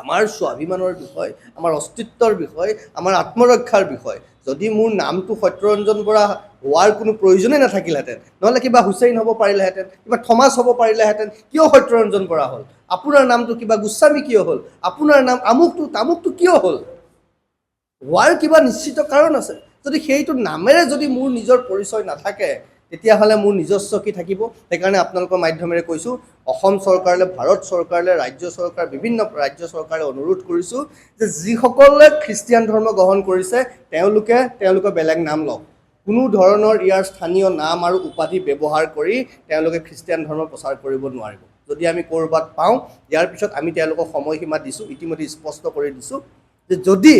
আমাৰ স্বাভিমানৰ বিষয়, আমাৰ অস্তিত্বৰ বিষয়, আমাৰ আত্মৰক্ষাৰ বিষয়। যদি মোৰ নামটো সত্যৰঞ্জন বৰা হোৱাৰ কোনো প্ৰয়োজনেই নাথাকিলহেঁতেন, নহ'লে কিবা হুছেইন হ'ব পাৰিলেহেঁতেন, কিবা থমাছ হ'ব পাৰিলেহেঁতেন, কিয় সত্যৰঞ্জন বৰা হ'ল? আপোনাৰ নামটো কিবা গোস্বামী কিয় হ'ল? আপোনাৰ নাম আমুকটো তামুকটো কিয় হ'ল? হোৱাৰ কিবা নিশ্চিত কাৰণ আছে। যদি সেইটো নামেৰে যদি মোৰ নিজৰ পৰিচয় নাথাকে তেতিয়াহ'লে মোৰ নিজস্ব কি থাকিব সেইকাৰণে আপোনালোকৰ মাধ্যমেৰে কৈছোঁ অসম চৰকাৰলৈ ভাৰত চৰকাৰলৈ ৰাজ্য চৰকাৰ বিভিন্ন ৰাজ্য চৰকাৰে অনুৰোধ কৰিছোঁ যে যিসকলে খ্ৰীষ্টিয়ান ধৰ্ম গ্ৰহণ কৰিছে তেওঁলোকে বেলেগ নাম লওক কোনো ধৰণৰ ইয়াৰ স্থানীয় নাম আৰু উপাধি ব্যৱহাৰ কৰি তেওঁলোকে খ্ৰীষ্টিয়ান ধৰ্ম প্ৰচাৰ কৰিব নোৱাৰিব যদি আমি ক'ৰবাত পাওঁ ইয়াৰ পিছত আমি তেওঁলোকক সময়সীমা দিছোঁ ইতিমধ্যে স্পষ্ট কৰি দিছোঁ যে যদি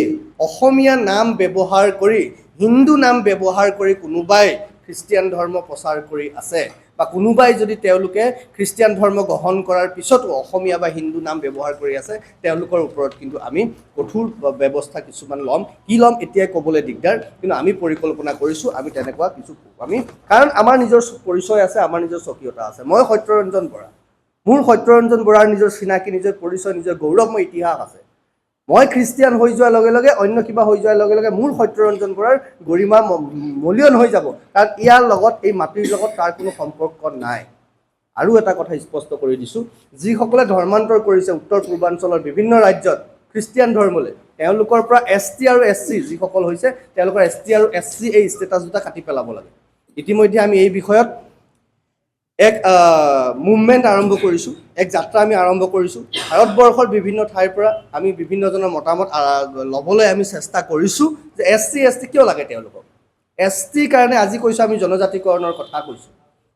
অসমীয়া নাম ব্যৱহাৰ কৰি হিন্দু নাম ব্যৱহাৰ কৰি কোনোবাই খ্ৰীষ্টিয়ান ধৰ্ম প্ৰচাৰ কৰি আছে বা কোনোবাই যদি তেওঁলোকে খ্ৰীষ্টিয়ান ধৰ্ম গ্ৰহণ কৰাৰ পিছতো অসমীয়া বা হিন্দু নাম ব্যৱহাৰ কৰি আছে তেওঁলোকৰ ওপৰত কিন্তু আমি কঠোৰ ব্যৱস্থা কিছুমান ল'ম কি ল'ম এতিয়াই ক'বলৈ দিগদাৰ কিন্তু আমি পৰিকল্পনা কৰিছোঁ আমি তেনেকুৱা কিছু আমি কাৰণ আমাৰ নিজৰ পৰিচয় আছে আমাৰ নিজৰ স্বকীয়তা আছে মই সত্যৰঞ্জন বৰা মোৰ সত্যৰঞ্জন বৰাৰ নিজৰ চিনাকি নিজৰ পৰিচয় নিজৰ গৌৰৱময় ইতিহাস আছে মই খ্ৰীষ্টিয়ান হৈ যোৱাৰ লগে লগে অন্য কিবা হৈ যোৱাৰ লগে লগে মোৰ সত্যৰঞ্জন বৰাৰ গৰিমা মলিয়ন হৈ যাব কাৰণ ইয়াৰ লগত এই মাটিৰ লগত তাৰ কোনো সম্পৰ্ক নাই আৰু এটা কথা স্পষ্ট কৰি দিছোঁ যিসকলে ধৰ্মান্তৰ কৰিছে উত্তৰ পূৰ্বাঞ্চলৰ বিভিন্ন ৰাজ্যত খ্ৰীষ্টিয়ান ধৰ্মলৈ তেওঁলোকৰ পৰা ST আৰু SC যিসকল হৈছে তেওঁলোকৰ ST আৰু SC এই ষ্টেটাছ দুটা কাটি পেলাব লাগে ইতিমধ্যে আমি এই বিষয়ত এক মুভমেণ্ট আৰম্ভ কৰিছোঁ এক যাত্ৰা আমি আৰম্ভ কৰিছোঁ ভাৰতবৰ্ষৰ বিভিন্ন ঠাইৰ পৰা আমি বিভিন্নজনৰ মতামত ল'বলৈ আমি চেষ্টা কৰিছোঁ যে SC ST কিয় লাগে তেওঁলোকক STৰ কাৰণে আজি কৈছোঁ আমি জনজাতিকৰণৰ কথা কৈছোঁ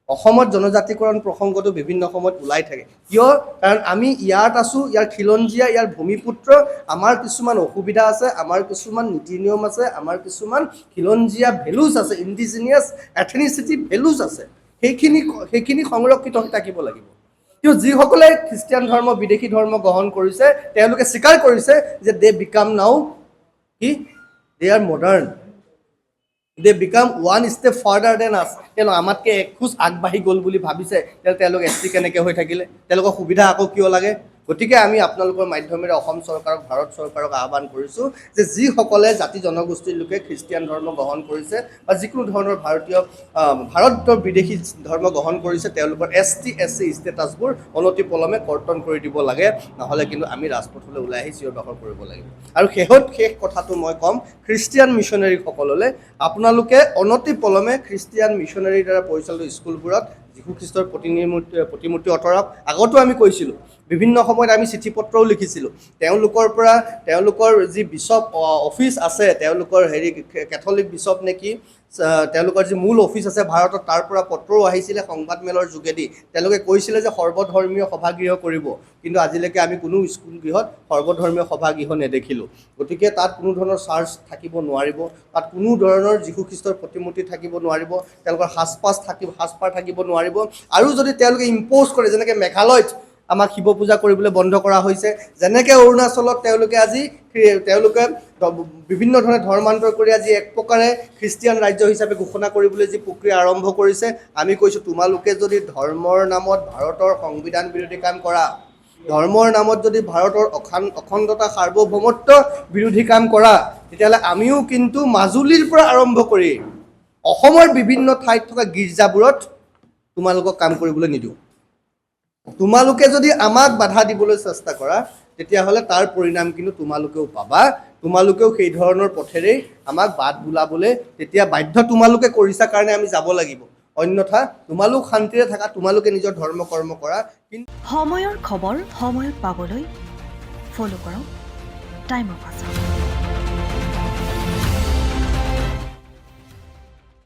অসমত জনজাতিকৰণ প্ৰসংগটো বিভিন্ন সময়ত ওলাই থাকে কিয় কাৰণ আমি ইয়াত আছোঁ ইয়াৰ খিলঞ্জীয়া ইয়াৰ ভূমিপুত্ৰ আমাৰ কিছুমান অসুবিধা আছে আমাৰ কিছুমান নীতি নিয়ম আছে আমাৰ কিছুমান খিলঞ্জীয়া ভেলুজ আছে ইণ্ডিজিনিয়াছ এথনিচিটি ভেলুজ আছে সেইখিনি সংৰক্ষিত হৈ থাকিব লাগিব কিন্তু যিসকলে খ্ৰীষ্টিয়ান ধৰ্ম বিদেশী ধৰ্ম গ্ৰহণ কৰিছে তেওঁলোকে স্বীকাৰ কৰিছে যে দে বিকাম নাও কি they are modern they become one step further than us তেওঁলোক আমাতকৈ এক খোজ আগবাঢ়ি গ'ল বুলি ভাবিছে তেওঁলোক ST কেনেকৈ হৈ থাকিলে তেওঁলোকৰ সুবিধা আকৌ কিয় লাগে গতিকে আমি আপোনালোকৰ মাধ্যমেৰে অসম চৰকাৰক ভাৰত চৰকাৰক আহ্বান কৰিছোঁ যে যিসকলে জাতি জনগোষ্ঠীৰ লোকে খ্ৰীষ্টিয়ান ধৰ্ম গ্ৰহণ কৰিছে বা যিকোনো ধৰণৰ ভাৰতৰ বিদেশী ধৰ্ম গ্ৰহণ কৰিছে তেওঁলোকৰ ST SC ষ্টেটাছবোৰ অনতিপলমে কৰ্তন কৰি দিব লাগে নহ'লে কিন্তু আমি ৰাজপথলৈ ওলাই আহি চিঞৰ বাখৰ কৰিব লাগিব আৰু শেষ কথাটো মই ক'ম খ্ৰীষ্টিয়ান মিছনেৰীসকললৈ আপোনালোকে অনতিপলমে খ্ৰীষ্টিয়ান মিছনেৰীৰ দ্বাৰা পৰিচালিত স্কুলবোৰত যীশু খ্ৰীষ্টৰ প্ৰতিমূৰ্তি আঁতৰাওক আগতো আমি কৈছিলোঁ বিভিন্ন সময়ত আমি চিঠি পত্ৰও লিখিছিলোঁ তেওঁলোকৰ যি বিশ্বপ অফিচ আছে তেওঁলোকৰ কেথলিক বিশ্বপ নেকি তেওঁলোকৰ যি মূল অফিচ আছে ভাৰতত তাৰ পৰা পত্ৰও আহিছিলে সংবাদমেলৰ যোগেদি তেওঁলোকে কৈছিলে যে সৰ্বধৰ্মীয় সভাগৃহ কৰিব কিন্তু আজিলৈকে আমি কোনো স্কুল গৃহত সৰ্বধৰ্মীয় সভাগৃহ নেদেখিলোঁ গতিকে তাত কোনো ধৰণৰ চাৰ্চ থাকিব নোৱাৰিব তাত কোনো ধৰণৰ যীশু খ্ৰীষ্টৰ প্ৰতিমূৰ্তি থাকিব নোৱাৰিব তেওঁলোকৰ সাজপাৰ থাকিব নোৱাৰিব আৰু যদি তেওঁলোকে ইম্প'জ কৰে যেনেকৈ মেঘালয়ত আমাক শিৱ পূজা কৰিবলৈ বন্ধ কৰা হৈছে যেনেকৈ অৰুণাচলত তেওঁলোকে বিভিন্ন ধৰণে ধৰ্মান্তৰ কৰি আজি এক প্ৰকাৰে খ্ৰীষ্টিয়ান ৰাজ্য হিচাপে ঘোষণা কৰিবলৈ যি প্ৰক্ৰিয়া আৰম্ভ কৰিছে আমি কৈছোঁ তোমালোকে যদি ধৰ্মৰ নামত ভাৰতৰ সংবিধান বিৰোধী কাম কৰা ধৰ্মৰ নামত যদি ভাৰতৰ অখণ্ডতা সাৰ্বভৌমত্ব বিৰোধী কাম কৰা তেতিয়াহ'লে আমিও কিন্তু মাজুলীৰ পৰা আৰম্ভ কৰি অসমৰ বিভিন্ন ঠাইত থকা গীৰ্জাবোৰত তোমালোকক কাম কৰিবলৈ নিদিওঁ তোমালোকে যদি আমাক বাধা দিবলৈ চেষ্টা কৰা তেতিয়াহ'লে তাৰ পৰিণাম কিন্তু তোমালোকেও পাবা তোমালোকেও সেই ধৰণৰ পথেৰেই আমাক বাদ বুলাবলৈ তেতিয়া বাধ্য তোমালোকে কৰিছা কাৰণে আমি যাব লাগিব অন্যথা তোমালোক শান্তিৰে থাকা তোমালোকে নিজৰ ধৰ্ম কৰ্ম কৰা কিন্তু সময়ৰ খবৰ সময়ত পাবলৈ ফ'ল' কৰক টাইম অফ আছাম